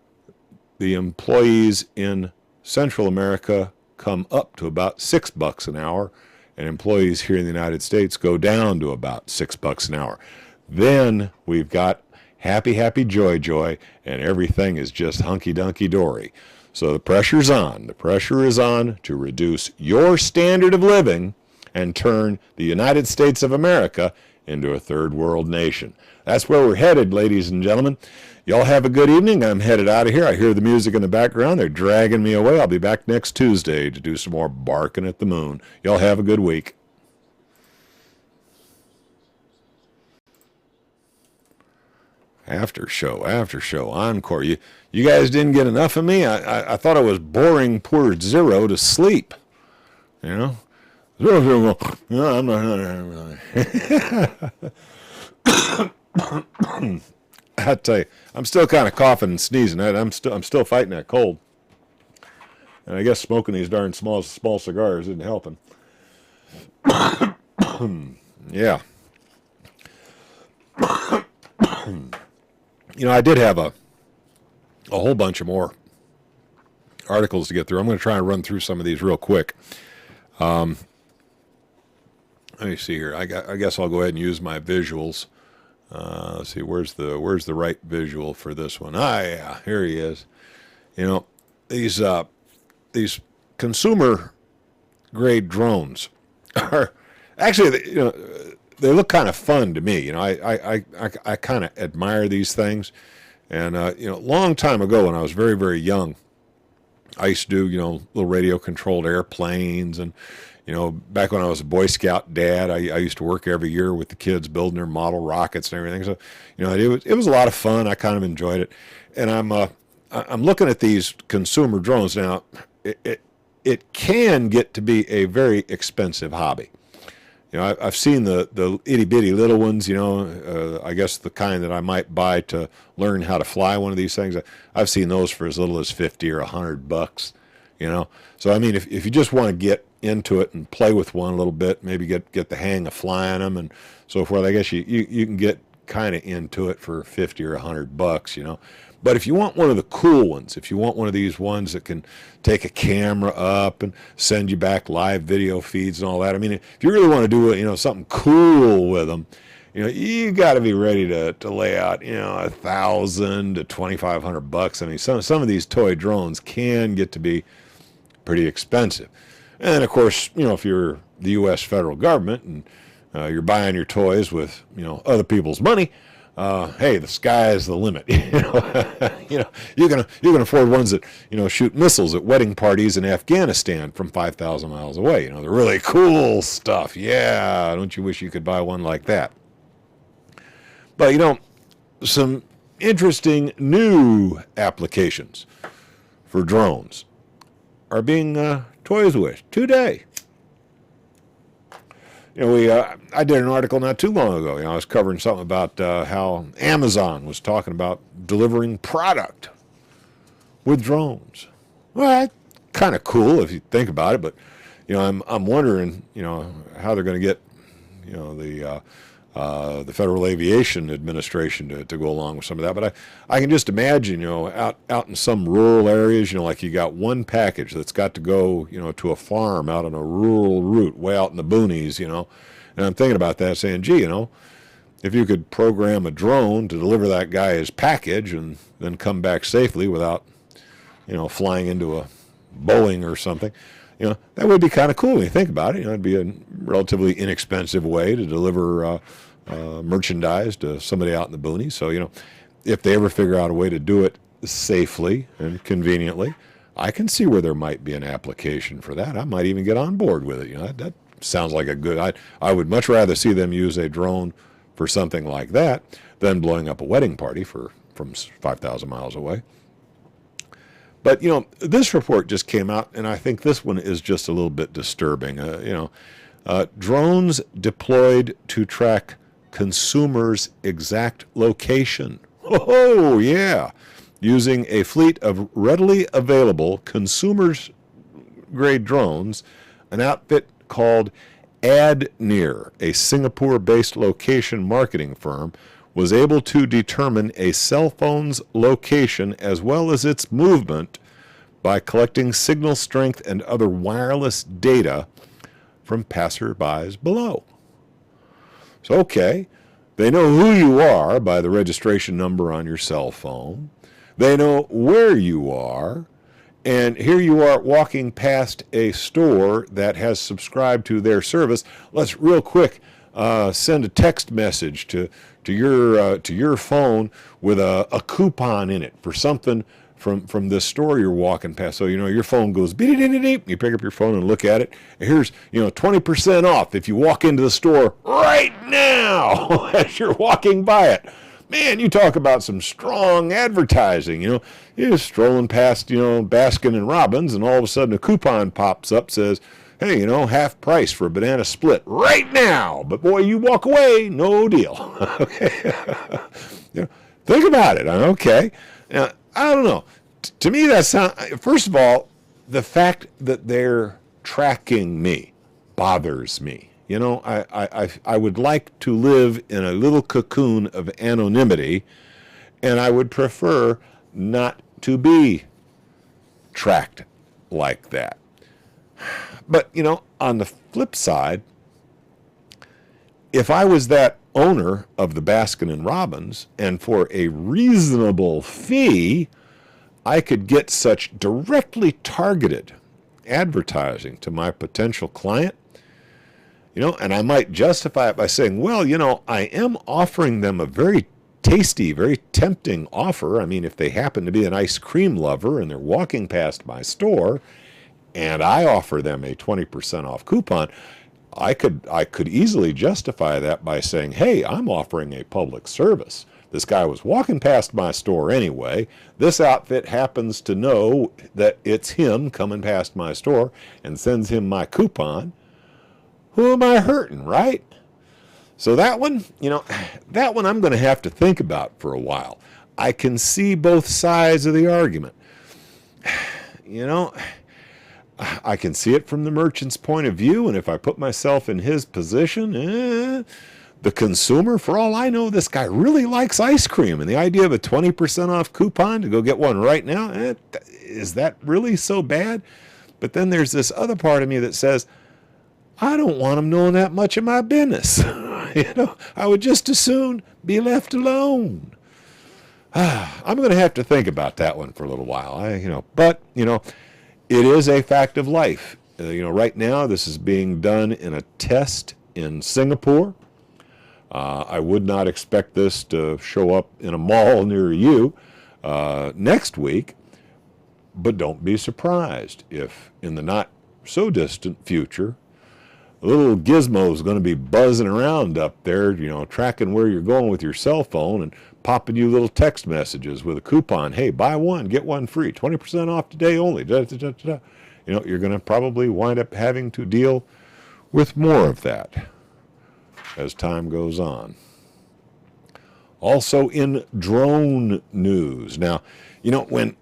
the employees in Central America come up to about $6 an hour, and employees here in the United States go down to about $6 an hour. Then we've got happy, joy, and everything is just hunky-dunky-dory. So the pressure's on. The pressure is on to reduce your standard of living and turn the United States of America into a third world nation. That's where we're headed, ladies and gentlemen. Y'all have a good evening. I'm headed out of here. I hear the music in the background. They're dragging me away. I'll be back next Tuesday to do some more barking at the moon. Y'all have a good week. After show, encore. You guys didn't get enough of me? I thought I was boring poor Zero to sleep. You know? Zero, no, I'm not. I tell you, I'm still kind of coughing and sneezing. I'm still fighting that cold. And I guess smoking these darn small cigars isn't helping. Yeah. I did have a whole bunch of more articles to get through. I'm going to try and run through some of these real quick. Let me see here. I guess I'll go ahead and use my visuals. Let's see, where's the right visual for this one? Yeah, here he is. These consumer grade drones are actually, they look kind of fun to me. I kind of admire these things. And, long time ago when I was very, very young, I used to do, little radio controlled airplanes. And, back when I was a Boy Scout dad, I used to work every year with the kids building their model rockets and everything. So, it was a lot of fun. I kind of enjoyed it. And I'm looking at these consumer drones now. It can get to be a very expensive hobby. I've seen the itty bitty little ones, I guess the kind that I might buy to learn how to fly one of these things. I've seen those for as little as $50 or $100, So, I mean, if you just want to get into it and play with one a little bit, maybe get the hang of flying them and so forth, I guess you can get kind of into it for $50 or $100, But if you want one of the cool ones, if you want one of these ones that can take a camera up and send you back live video feeds and all that, I mean, if you really want to do something cool with them, you got to be ready to lay out $1,000 to $2,500. I mean, some of these toy drones can get to be pretty expensive, and of course, if you're the U.S. federal government and you're buying your toys with other people's money. Hey, the sky is the limit. You can afford ones that shoot missiles at wedding parties in Afghanistan from 5,000 miles away. They're really cool stuff. Yeah, don't you wish you could buy one like that? But some interesting new applications for drones are being toys with today. I did an article not too long ago. I was covering something about how Amazon was talking about delivering product with drones. Well, that's kind of cool if you think about it, but I'm wondering how they're going to get the Federal Aviation Administration to go along with some of that. But I can just imagine out in some rural areas, like you got one package that's got to go to a farm out on a rural route way out in the boonies, and I'm thinking about that, saying, gee, if you could program a drone to deliver that guy his package and then come back safely without flying into a Boeing or something, that would be kind of cool when you think about it. It'd be a relatively inexpensive way to deliver merchandise to somebody out in the boonies. So, if they ever figure out a way to do it safely and conveniently, I can see where there might be an application for that. I might even get on board with it. That sounds like a good. I would much rather see them use a drone for something like that than blowing up a wedding party from 5,000 miles away. But, this report just came out, and I think this one is just a little bit disturbing. Drones deployed to track consumers' exact location. Oh, yeah. Using a fleet of readily available consumers-grade drones, an outfit called AdNear, a Singapore-based location marketing firm, was able to determine a cell phone's location as well as its movement by collecting signal strength and other wireless data from passerbys below. So, okay, they know who you are by the registration number on your cell phone. They know where you are. And here you are walking past a store that has subscribed to their service. Let's real quick send a text message to your phone with a coupon in it for something from this store you're walking past. So, your phone goes beep, beep, beep. You pick up your phone and look at it. And here's, 20% off if you walk into the store right now as you're walking by it. Man, you talk about some strong advertising, You're strolling past, Baskin and Robbins, and all of a sudden a coupon pops up, says, hey, half price for a banana split right now. But boy, you walk away, no deal. Okay. Think about it. Okay. Now, I don't know. To me, that sounds, first of all, the fact that they're tracking me bothers me. I would like to live in a little cocoon of anonymity, and I would prefer not to be tracked like that. But, on the flip side, if I was that owner of the Baskin and Robbins, and for a reasonable fee, I could get such directly targeted advertising to my potential client, and I might justify it by saying, well, I am offering them a very tasty, very tempting offer. I mean, if they happen to be an ice cream lover and they're walking past my store and I offer them a 20% off coupon, I could easily justify that by saying, hey, I'm offering a public service. This guy was walking past my store anyway. This outfit happens to know that it's him coming past my store and sends him my coupon. Who am I hurting, right? So that one, I'm going to have to think about for a while. I can see both sides of the argument. I can see it from the merchant's point of view, and if I put myself in his position, the consumer, for all I know, this guy really likes ice cream, and the idea of a 20% off coupon to go get one right now, is that really so bad? But then there's this other part of me that says, I don't want him knowing that much of my business. I would just as soon be left alone. I'm going to have to think about that one for a little while. But it is a fact of life. Right now this is being done in a test in Singapore. I would not expect this to show up in a mall near you next week, but don't be surprised if in the not so distant future a little gizmo is going to be buzzing around up there, tracking where you're going with your cell phone and popping you little text messages with a coupon. Hey, buy one, get one free, 20% off today only. Da, da, da, da, da. You're going to probably wind up having to deal with more of that as time goes on. Also in drone news. Now, when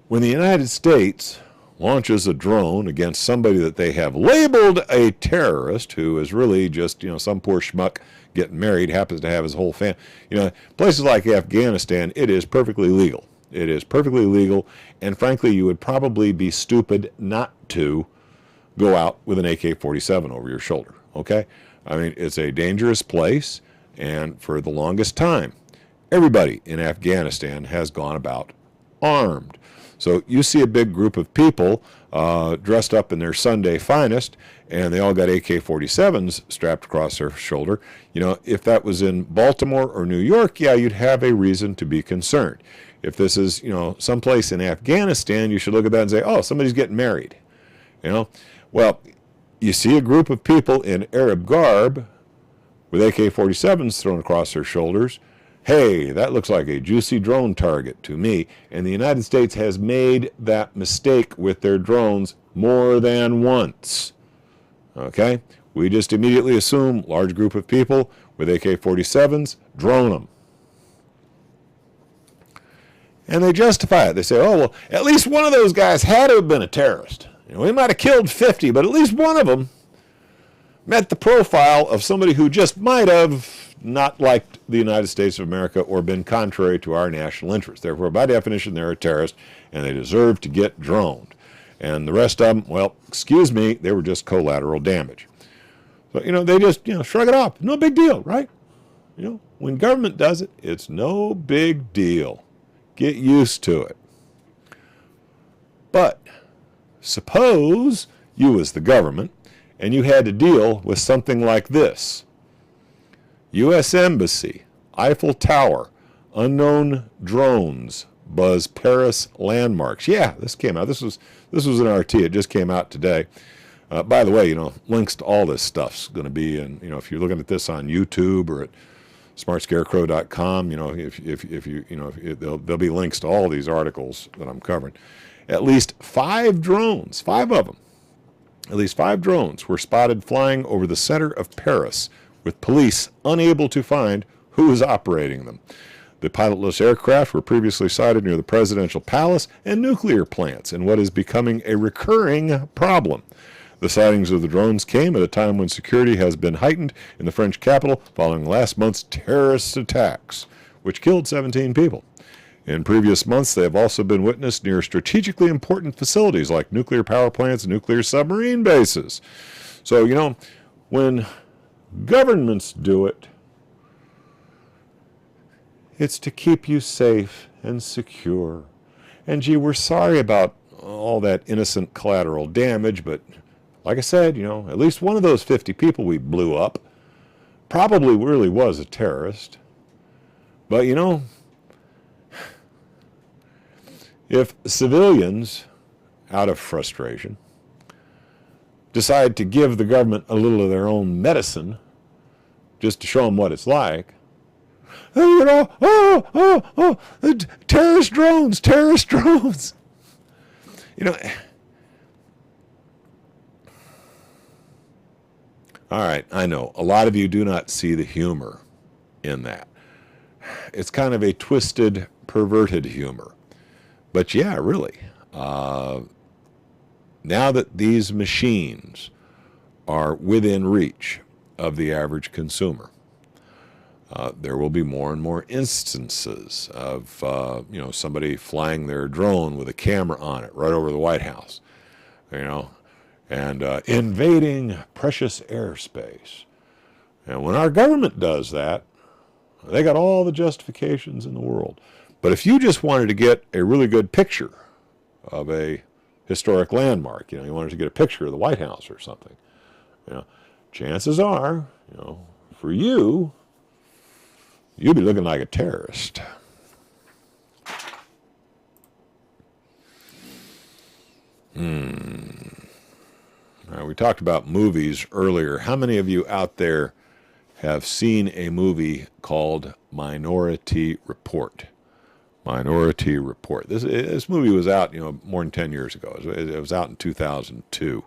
the United States launches a drone against somebody that they have labeled a terrorist, who is really just, some poor schmuck getting married, happens to have his whole family. Places like Afghanistan, it is perfectly legal. It is perfectly legal, and frankly, you would probably be stupid not to go out with an AK-47 over your shoulder, okay? I mean, it's a dangerous place, and for the longest time, everybody in Afghanistan has gone about armed. So you see a big group of people dressed up in their Sunday finest, and they all got AK-47s strapped across their shoulder. If that was in Baltimore or New York, yeah, you'd have a reason to be concerned. If this is, someplace in Afghanistan, you should look at that and say, oh, somebody's getting married. Well, you see a group of people in Arab garb with AK-47s thrown across their shoulders. Hey, that looks like a juicy drone target to me. And the United States has made that mistake with their drones more than once. Okay? We just immediately assume large group of people with AK-47s, drone them. And they justify it. They say, oh, well, at least one of those guys had to have been a terrorist. We might have killed 50, but at least one of them met the profile of somebody who just might have not liked the United States of America or been contrary to our national interest. Therefore, by definition, they're a terrorist, and they deserve to get droned. And the rest of them, well, excuse me, they were just collateral damage. So, they just, shrug it off. No big deal, right? When government does it, it's no big deal. Get used to it. But suppose you was the government and you had to deal with something like this. U.S. Embassy, Eiffel Tower, unknown drones buzz Paris landmarks. Yeah, this came out. This was an RT. It just came out today. By the way, links to all this stuff's going to be in, if you're looking at this on YouTube or at smartscarecrow.com. If there'll be links to all these articles that I'm covering. At least 5 drones, 5 of them, at least 5 drones were spotted flying over the center of Paris, with police unable to find who was operating them. The pilotless aircraft were previously sighted near the presidential palace and nuclear plants in what is becoming a recurring problem. The sightings of the drones came at a time when security has been heightened in the French capital following last month's terrorist attacks, which killed 17 people. In previous months, they have also been witnessed near strategically important facilities like nuclear power plants and nuclear submarine bases. So, when governments do it, it's to keep you safe and secure. And gee, we're sorry about all that innocent collateral damage, but like I said, at least one of those 50 people we blew up probably really was a terrorist. But if civilians, out of frustration, decide to give the government a little of their own medicine just to show them what it's like, terrorist drones. All right, I know a lot of you do not see the humor in that. It's kind of a twisted, perverted humor. But yeah, really, now that these machines are within reach of the average consumer, there will be more and more instances of somebody flying their drone with a camera on it right over the White House, and invading precious airspace. And when our government does that, they got all the justifications in the world. But if you just wanted to get a really good picture of a historic landmark, you wanted to get a picture of the White House or something, chances are, for you, you'll be looking like a terrorist. Now, we talked about movies earlier. How many of you out there have seen a movie called Minority Report? Minority Report. This movie was out, more than 10 years ago. It was out in 2002.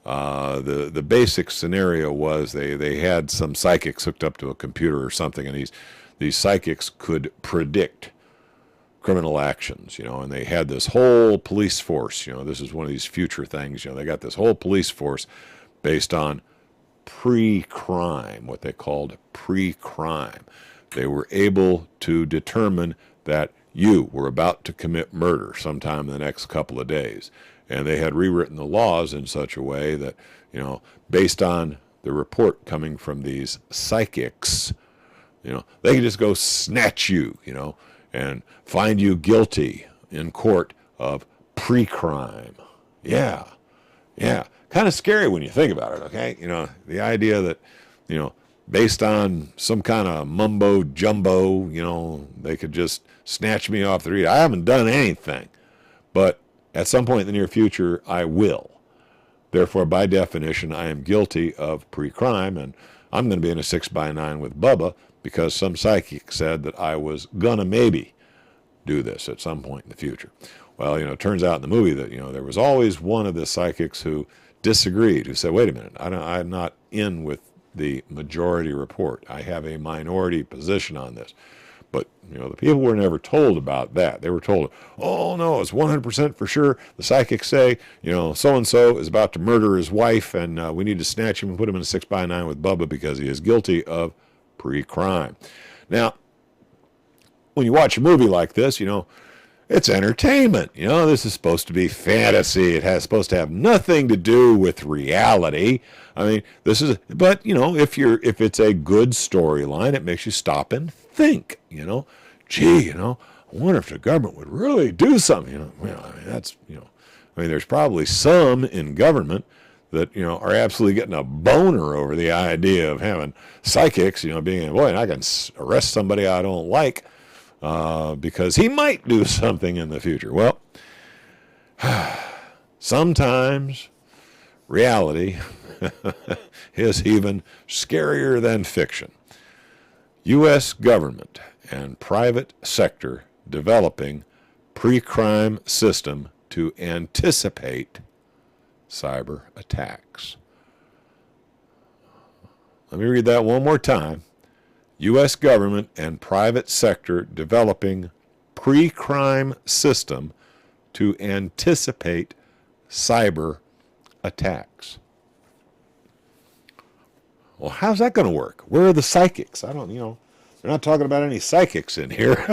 The basic scenario was they had some psychics hooked up to a computer or something, and these psychics could predict criminal actions, and they had this whole police force. This is one of these future things. They got this whole police force based on pre-crime, what they called pre-crime. They were able to determine that you were about to commit murder sometime in the next couple of days. And they had rewritten the laws in such a way that, based on the report coming from these psychics, they could just go snatch you, and find you guilty in court of pre-crime. Yeah. Kind of scary when you think about it, okay? The idea that, based on some kind of mumbo jumbo, they could just snatch me off the street. I haven't done anything, but at some point in the near future, I will. Therefore, by definition, I am guilty of pre-crime, and I'm going to be in a 6x9 with Bubba because some psychic said that I was going to maybe do this at some point in the future. Well, it turns out in the movie that, there was always one of the psychics who disagreed, who said, wait a minute, I'm not in with the majority report. I have a minority position on this. But, the people were never told about that. They were told, oh, no, it's 100% for sure. The psychics say, so-and-so is about to murder his wife, and we need to snatch him and put him in a 6x9 with Bubba because he is guilty of pre-crime. Now, when you watch a movie like this, it's entertainment. This is supposed to be fantasy. It has supposed to have nothing to do with reality. I mean, but if it's a good storyline, it makes you stop and think, gee, I wonder if the government would really do something, there's probably some in government that, are absolutely getting a boner over the idea of having psychics, being, boy, I can arrest somebody I don't like, because he might do something in the future. Well, sometimes reality is even scarier than fiction. U.S. government and private sector developing precrime system to anticipate cyber attacks. Let me read that one more time. U.S. government and private sector developing precrime system to anticipate cyber attacks. Well, how's that going to work? Where are the psychics? They're not talking about any psychics in here.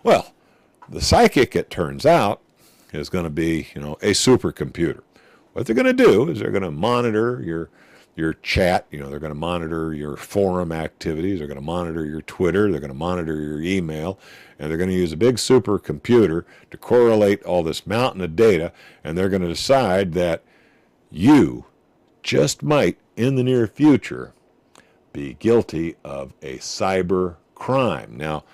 Well, the psychic, it turns out, is going to be, a supercomputer. What they're going to do is they're going to monitor your chat. They're going to monitor your forum activities. They're going to monitor your Twitter. They're going to monitor your email. And they're going to use a big supercomputer to correlate all this mountain of data. And they're going to decide that you just might, in the near future, be guilty of a cyber crime. Now,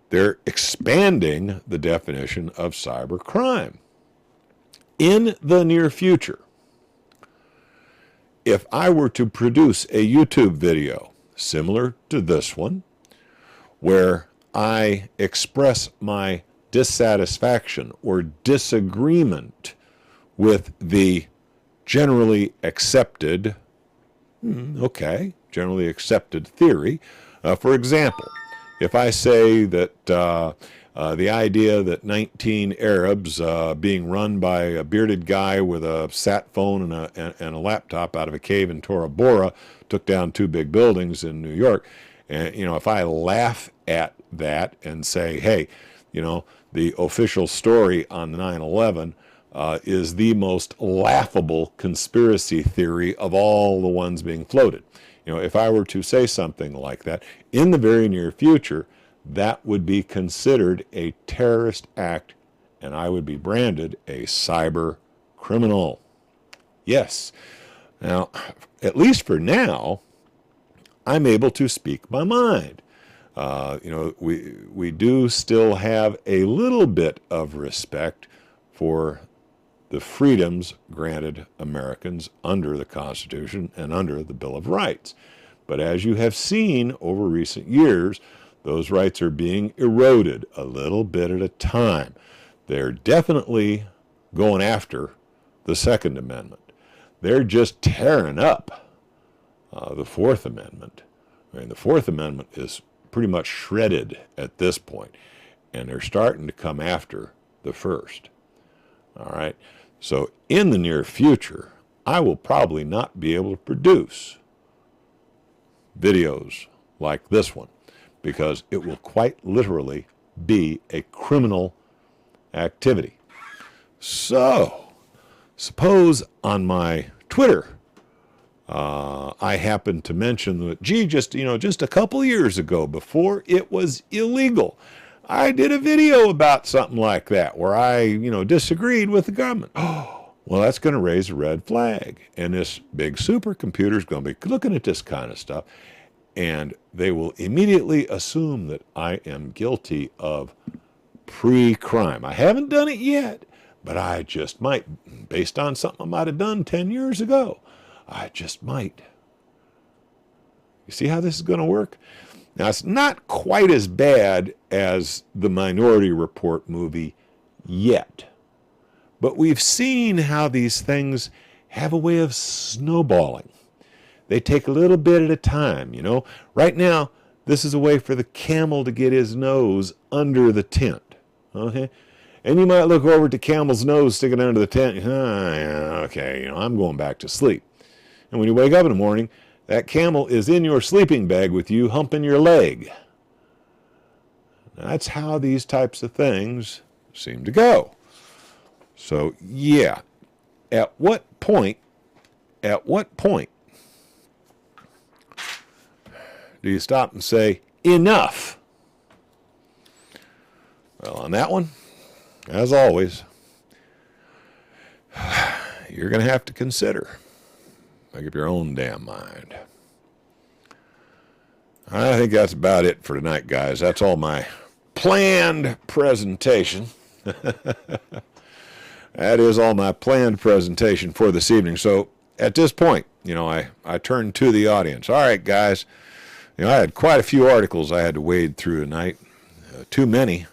they're expanding the definition of cyber crime. In the near future, if I were to produce a YouTube video similar to this one, where I express my dissatisfaction or disagreement with the generally accepted theory. For example, if I say that the idea that 19 Arabs being run by a bearded guy with a sat phone and a laptop out of a cave in Tora Bora took down 2 big buildings in New York, and if I laugh at that and say, hey, the official story on 9/11 is the most laughable conspiracy theory of all the ones being floated. If I were to say something like that, in the very near future, that would be considered a terrorist act, and I would be branded a cyber criminal. Yes. Now, at least for now, I'm able to speak my mind. We do still have a little bit of respect for the freedoms granted Americans under the Constitution and under the Bill of Rights. But as you have seen over recent years, those rights are being eroded a little bit at a time. They're definitely going after the Second Amendment. They're just tearing up the Fourth Amendment. The Fourth Amendment is pretty much shredded at this point, and they're starting to come after the First. All right. So in the near future, I will probably not be able to produce videos like this one, because it will quite literally be a criminal activity. So, suppose on my Twitter, I happened to mention that, just a couple years ago, before it was illegal, I did a video about something like that, where I, disagreed with the government. Oh, well, that's going to raise a red flag. And this big supercomputer is going to be looking at this kind of stuff, and they will immediately assume that I am guilty of pre-crime. I haven't done it yet, but I just might, based on something I might have done 10 years ago. I just might. You see how this is going to work? Now, it's not quite as bad as the Minority Report movie yet, but we've seen how these things have a way of snowballing. They take a little bit at a time, Right now, this is a way for the camel to get his nose under the tent, okay? And you might look over at the camel's nose sticking under the tent, I'm going back to sleep. And when you wake up in the morning, that camel is in your sleeping bag with you, humping your leg. That's how these types of things seem to go. So, yeah, at what point do you stop and say, enough? Well, on that one, as always, you're going to have to consider. Make up your own damn mind. I think that's about it for tonight, guys. That's all my planned presentation. That is all my planned presentation for this evening. So at this point, I turn to the audience. All right, guys, I had quite a few articles I had to wade through tonight. Too many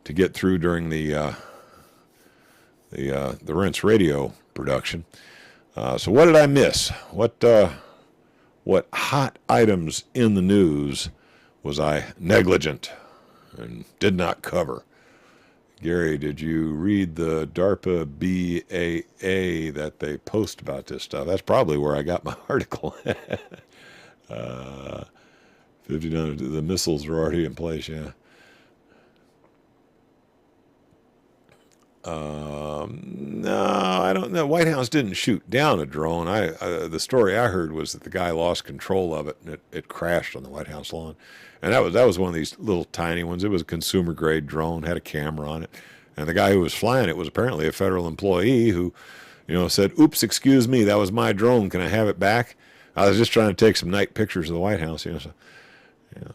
to get through during the Rinse Radio production. So what did I miss? What hot items in the news was I negligent and did not cover? Gary, did you read the DARPA BAA that they post about this stuff? That's probably where I got my article. 59, the missiles are already in place, yeah. No, I don't know. White House didn't shoot down a drone. The story I heard was that the guy lost control of it and it crashed on the White House lawn. And that was one of these little tiny ones. It was a consumer grade drone, had a camera on it. And the guy who was flying it was apparently a federal employee who, said, "Oops, excuse me, that was my drone. Can I have it back? I was just trying to take some night pictures of the White House." So, yeah.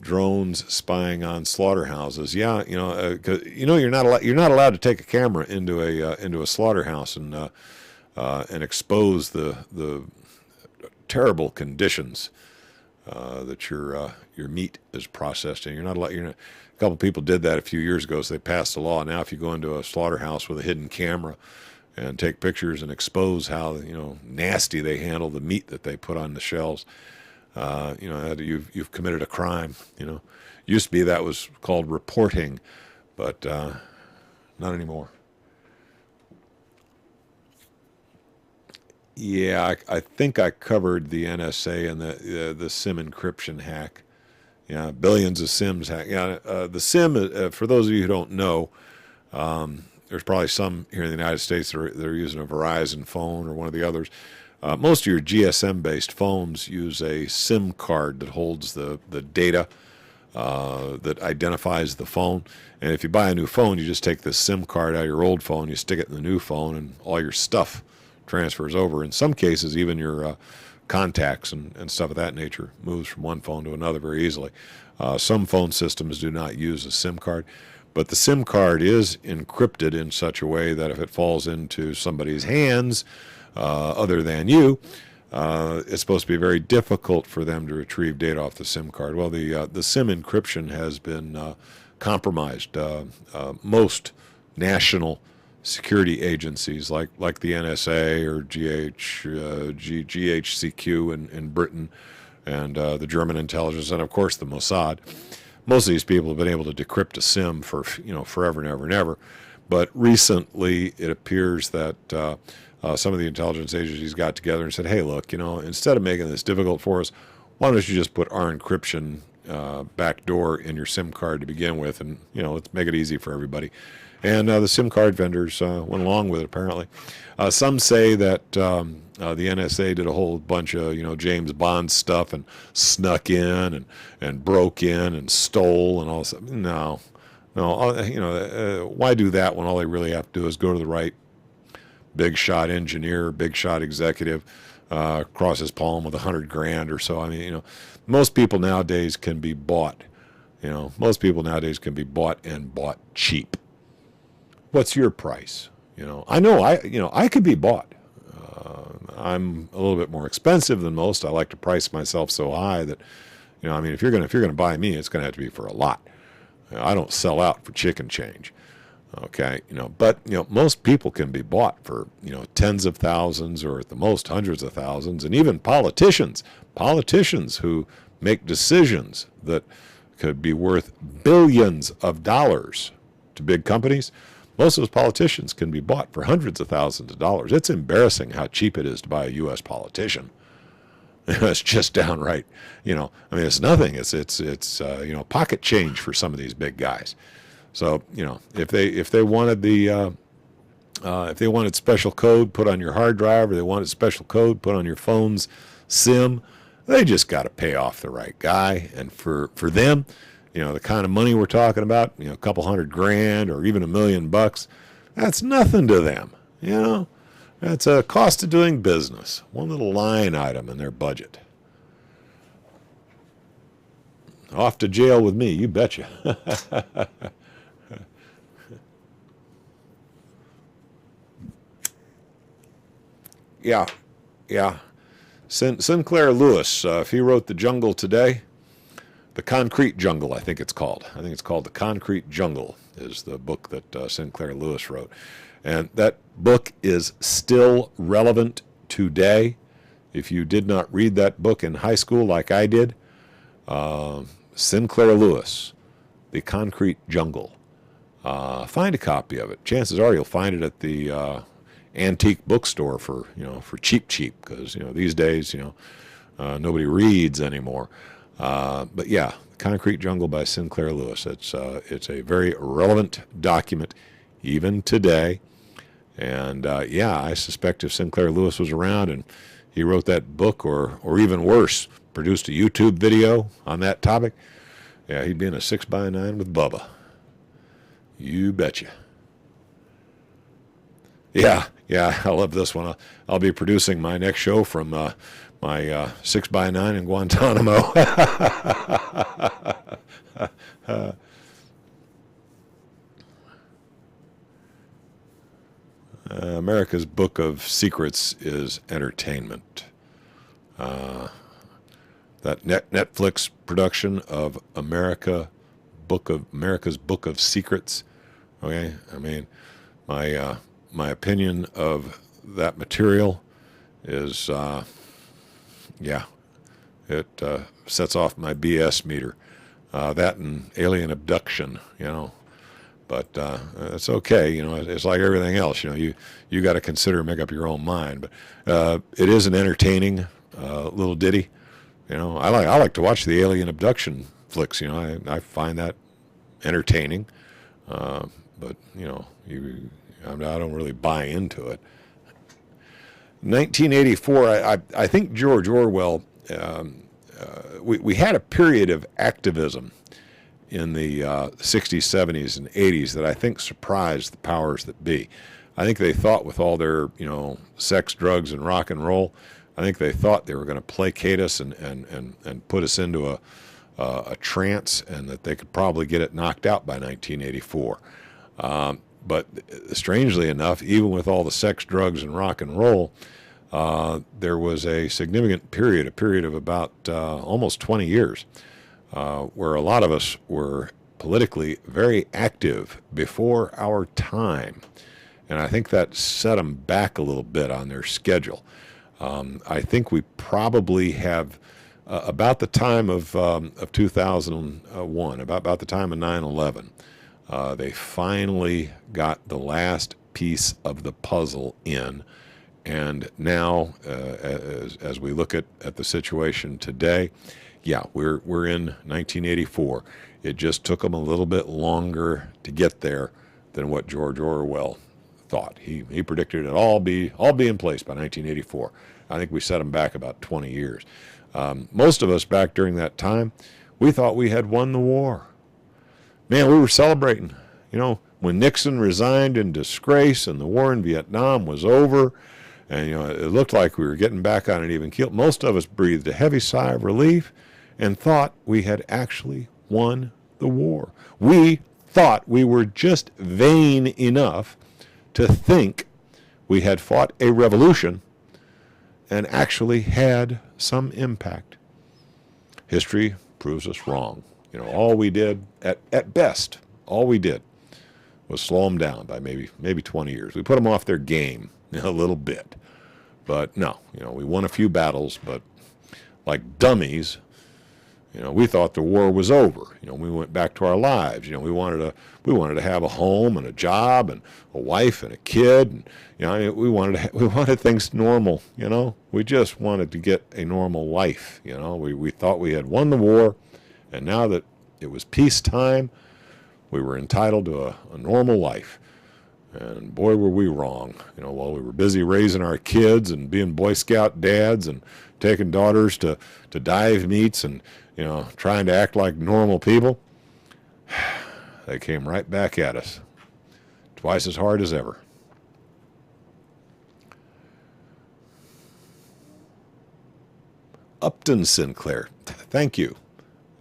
Drones spying on slaughterhouses. Yeah, 'cause, you're not allowed to take a camera into a slaughterhouse and expose the terrible conditions that your meat is processed in. You're not allowed. A couple people did that a few years ago, so they passed a law. Now, if you go into a slaughterhouse with a hidden camera and take pictures and expose how nasty they handle the meat that they put on the shelves, you've committed a crime. Used to be that was called reporting, but not anymore. Yeah, I think I covered the NSA and the SIM encryption hack. Yeah, billions of SIMs hack. Yeah, the SIM, for those of you who don't know, there's probably some here in the United States that are using a Verizon phone or one of the others. Most of your GSM-based phones use a SIM card that holds the data that identifies the phone. And if you buy a new phone, you just take the SIM card out of your old phone, you stick it in the new phone, and all your stuff transfers over. In some cases, even your contacts and stuff of that nature moves from one phone to another very easily. Some phone systems do not use a SIM card, but the SIM card is encrypted in such a way that if it falls into somebody's hands other than you, it's supposed to be very difficult for them to retrieve data off the SIM card. Well, the SIM encryption has been compromised. Most national security agencies like the NSA or GHCQ in Britain and the German intelligence and of course the Mossad. Most of these people have been able to decrypt a SIM for forever and ever and ever. But recently it appears that some of the intelligence agencies got together and said, "Hey, look, instead of making this difficult for us, why don't you just put our encryption backdoor in your SIM card to begin with, and let's make it easy for everybody." And the SIM card vendors went along with it, apparently. Some say that the NSA did a whole bunch of, James Bond stuff and snuck in and broke in and stole and all this. No. Why do that when all they really have to do is go to the right big shot engineer, big shot executive, cross his palm with $100,000 or so? I mean, most people nowadays can be bought. Most people nowadays can be bought and bought cheap. What's your price? I know I could be bought. I'm a little bit more expensive than most. I like to price myself so high that, if you're gonna buy me, it's gonna have to be for a lot. I don't sell out for chicken change. Okay, but most people can be bought for tens of thousands or at the most hundreds of thousands, and even politicians who make decisions that could be worth billions of dollars to big companies. Most of those politicians can be bought for hundreds of thousands of dollars. It's embarrassing how cheap it is to buy a U.S. politician. It's just downright, it's nothing. It's pocket change for some of these big guys. So, if they wanted if they wanted special code put on your hard drive, or they wanted special code put on your phone's SIM, they just got to pay off the right guy. And for them, the kind of money we're talking about, a couple $100,000 or even $1 million, that's nothing to them. That's a cost of doing business. One little line item in their budget. Off to jail with me, you betcha. Yeah. Sinclair Lewis, if he wrote The Jungle today, The Concrete Jungle, I think it's called. I think it's called The Concrete Jungle is the book that Sinclair Lewis wrote. And that book is still relevant today. If you did not read that book in high school like I did, Sinclair Lewis, The Concrete Jungle. Find a copy of it. Chances are you'll find it at the antique bookstore for cheap, because these days nobody reads anymore. But yeah, Concrete Jungle by Sinclair Lewis. It's a very relevant document even today. And yeah, I suspect if Sinclair Lewis was around and he wrote that book, or even worse, produced a YouTube video on that topic, yeah, he'd be in a 6x9 with Bubba. You betcha. Yeah, I love this one. I'll be producing my next show from my 6x9 in Guantanamo. America's Book of Secrets is entertainment. That Netflix production of America's Book of Secrets. Okay, I mean, my opinion of that material is, yeah, it sets off my BS meter. That and alien abduction, But it's okay, it's like everything else, you got to consider, make up your own mind. But it is an entertaining little ditty. I like to watch the alien abduction flicks. I find that entertaining. But I don't really buy into it. 1984, I think George Orwell. We had a period of activism in the 60s, 70s, and 80s that I think surprised the powers that be. I think they thought with all their, sex, drugs, and rock and roll, I think they thought they were going to placate us and put us into a trance, and that they could probably get it knocked out by 1984. But strangely enough, even with all the sex, drugs, and rock and roll, there was a significant period, of about almost 20 years, where a lot of us were politically very active before our time. And I think that set them back a little bit on their schedule. I think we probably have, about the time of 2001, about the time of 9/11, they finally got the last piece of the puzzle in. And now, as we look at the situation today, yeah, we're in 1984. It just took them a little bit longer to get there than what George Orwell thought. He predicted it all be in place by 1984. I think we set them back about 20 years. Most of us back during that time, we thought we had won the war. Man, we were celebrating. When Nixon resigned in disgrace and the war in Vietnam was over, and it looked like we were getting back on an even keel, most of us breathed a heavy sigh of relief and thought we had actually won the war. We thought we were just vain enough to think we had fought a revolution and actually had some impact. History proves us wrong. All we did, at best, all we did was slow them down by maybe 20 years. We put them off their game a little bit. But no, we won a few battles, but like dummies, we thought the war was over. We went back to our lives. We wanted to have a home and a job and a wife and a kid. And, we wanted things normal. We just wanted to get a normal life. We thought we had won the war, and now that it was peacetime, we were entitled to a normal life. And boy, were we wrong. While we were busy raising our kids and being Boy Scout dads and taking daughters to dive meets and, trying to act like normal people, they came right back at us, twice as hard as ever. Upton Sinclair. Thank you.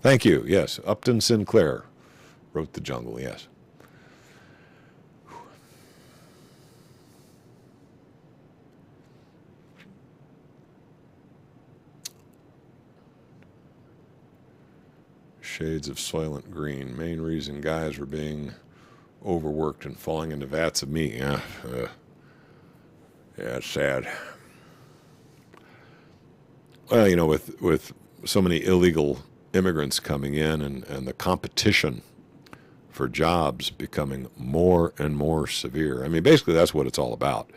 Yes, Upton Sinclair wrote The Jungle, yes. Shades of Soylent Green. Main reason guys were being overworked and falling into vats of meat. Yeah, it's sad. Well, you know, with so many illegal immigrants coming in and the competition for jobs becoming more and more severe. I mean, basically that's what it's all about.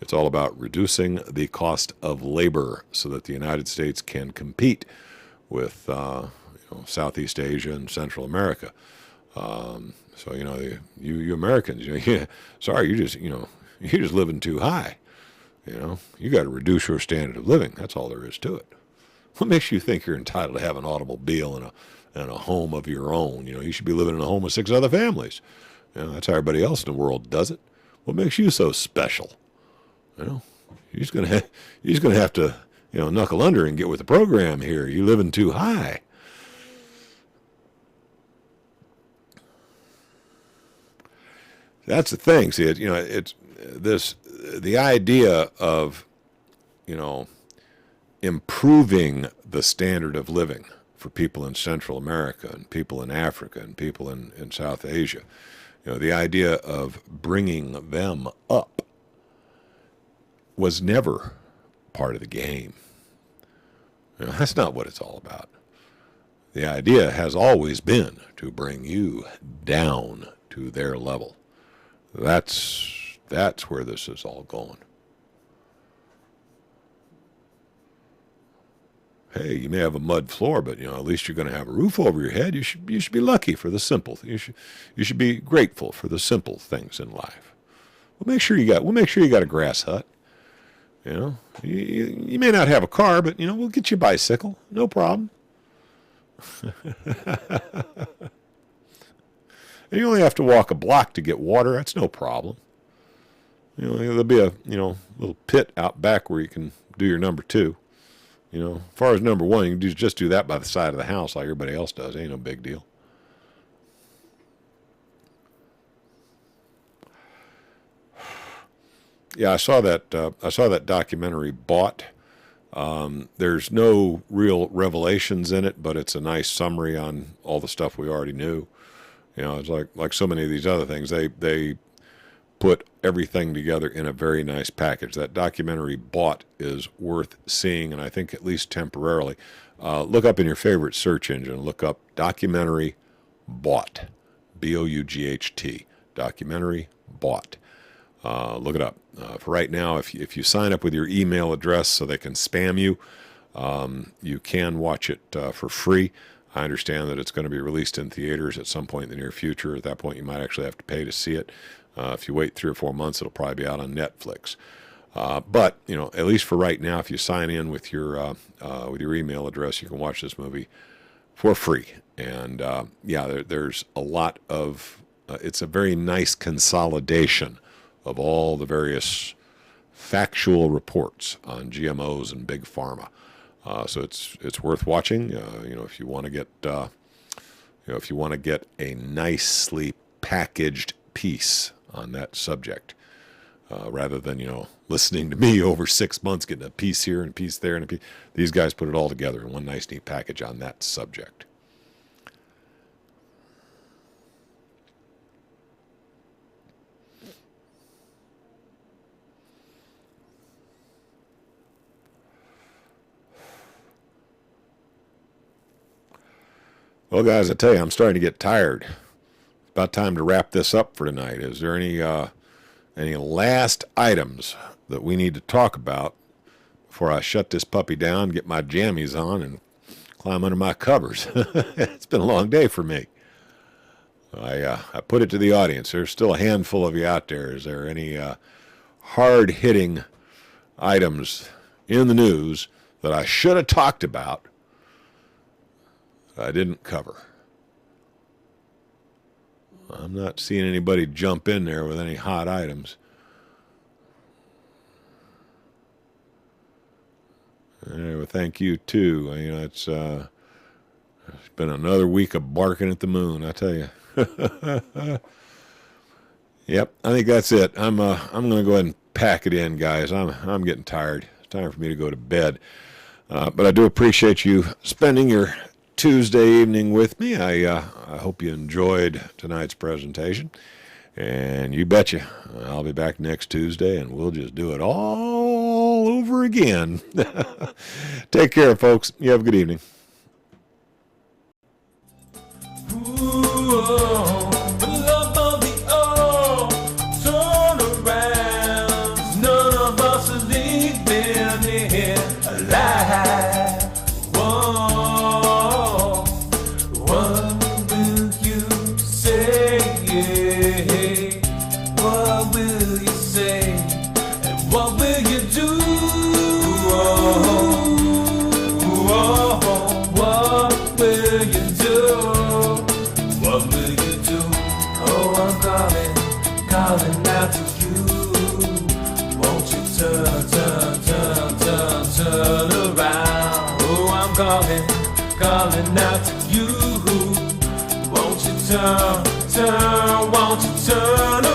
It's all about reducing the cost of labor so that the United States can compete with Southeast Asia and Central America. So you Americans, sorry, you're just living too high. You got to reduce your standard of living. That's all there is to it. What makes you think you're entitled to have an automobile and a home of your own? You should be living in a home with 6 other families. That's how everybody else in the world does it. What makes you so special? You're just gonna have to knuckle under and get with the program here. You're living too high. That's the thing. See, it's the idea of improving the standard of living for people in Central America and people in Africa and people in South Asia. The idea of bringing them up was never part of the game. That's not what it's all about. The idea has always been to bring you down to their level. That's where this is all going. Hey, you may have a mud floor, but at least you're going to have a roof over your head. You should be lucky for the simple. You should be grateful for the simple things in life. We'll make sure you got a grass hut. You may not have a car, but we'll get you a bicycle, no problem. And you only have to walk a block to get water. That's no problem. There'll be a little pit out back where you can do your number 2. As far as number 1, you can just do that by the side of the house like everybody else does. Ain't no big deal. Yeah, I saw that documentary, Bought. There's no real revelations in it, but it's a nice summary on all the stuff we already knew. It's like so many of these other things. They put everything together in a very nice package. That documentary, Bought, is worth seeing, and I think at least temporarily. Look up in your favorite search engine. Look up documentary Bought, B-O-U-G-H-T, documentary Bought. Look it up. For right now, if you sign up with your email address so they can spam you, you can watch it for free. I understand that it's going to be released in theaters at some point in the near future. At that point, you might actually have to pay to see it. If you wait 3 or 4 months, it'll probably be out on Netflix. But at least for right now, if you sign in with your email address, you can watch this movie for free. And there's a lot of. It's a very nice consolidation of all the various factual reports on GMOs and big pharma. So it's worth watching. If you want to get a nicely packaged piece on that subject, rather than listening to me over 6 months, getting a piece here and a piece there and a piece. These guys put it all together in one nice neat package on that subject. Well, guys, I tell you, I'm starting to get tired. It's about time to wrap this up for tonight. Is there any last items that we need to talk about before I shut this puppy down, get my jammies on, and climb under my covers? It's been a long day for me. I put it to the audience. There's still a handful of you out there. Is there any hard-hitting items in the news that I should have talked about I didn't cover? I'm not seeing anybody jump in there with any hot items. Well, thank you too. It's been another week of barking at the moon, I tell you. Yep, I think that's it. I'm going to go ahead and pack it in, guys. I'm getting tired. It's time for me to go to bed. But I do appreciate you spending your Tuesday evening with me. I hope you enjoyed tonight's presentation. And you betcha, I'll be back next Tuesday, and we'll just do it all over again. Take care, folks. You have a good evening. Calling out to you, won't you turn around? Oh, I'm calling out to you, won't you won't you turn around?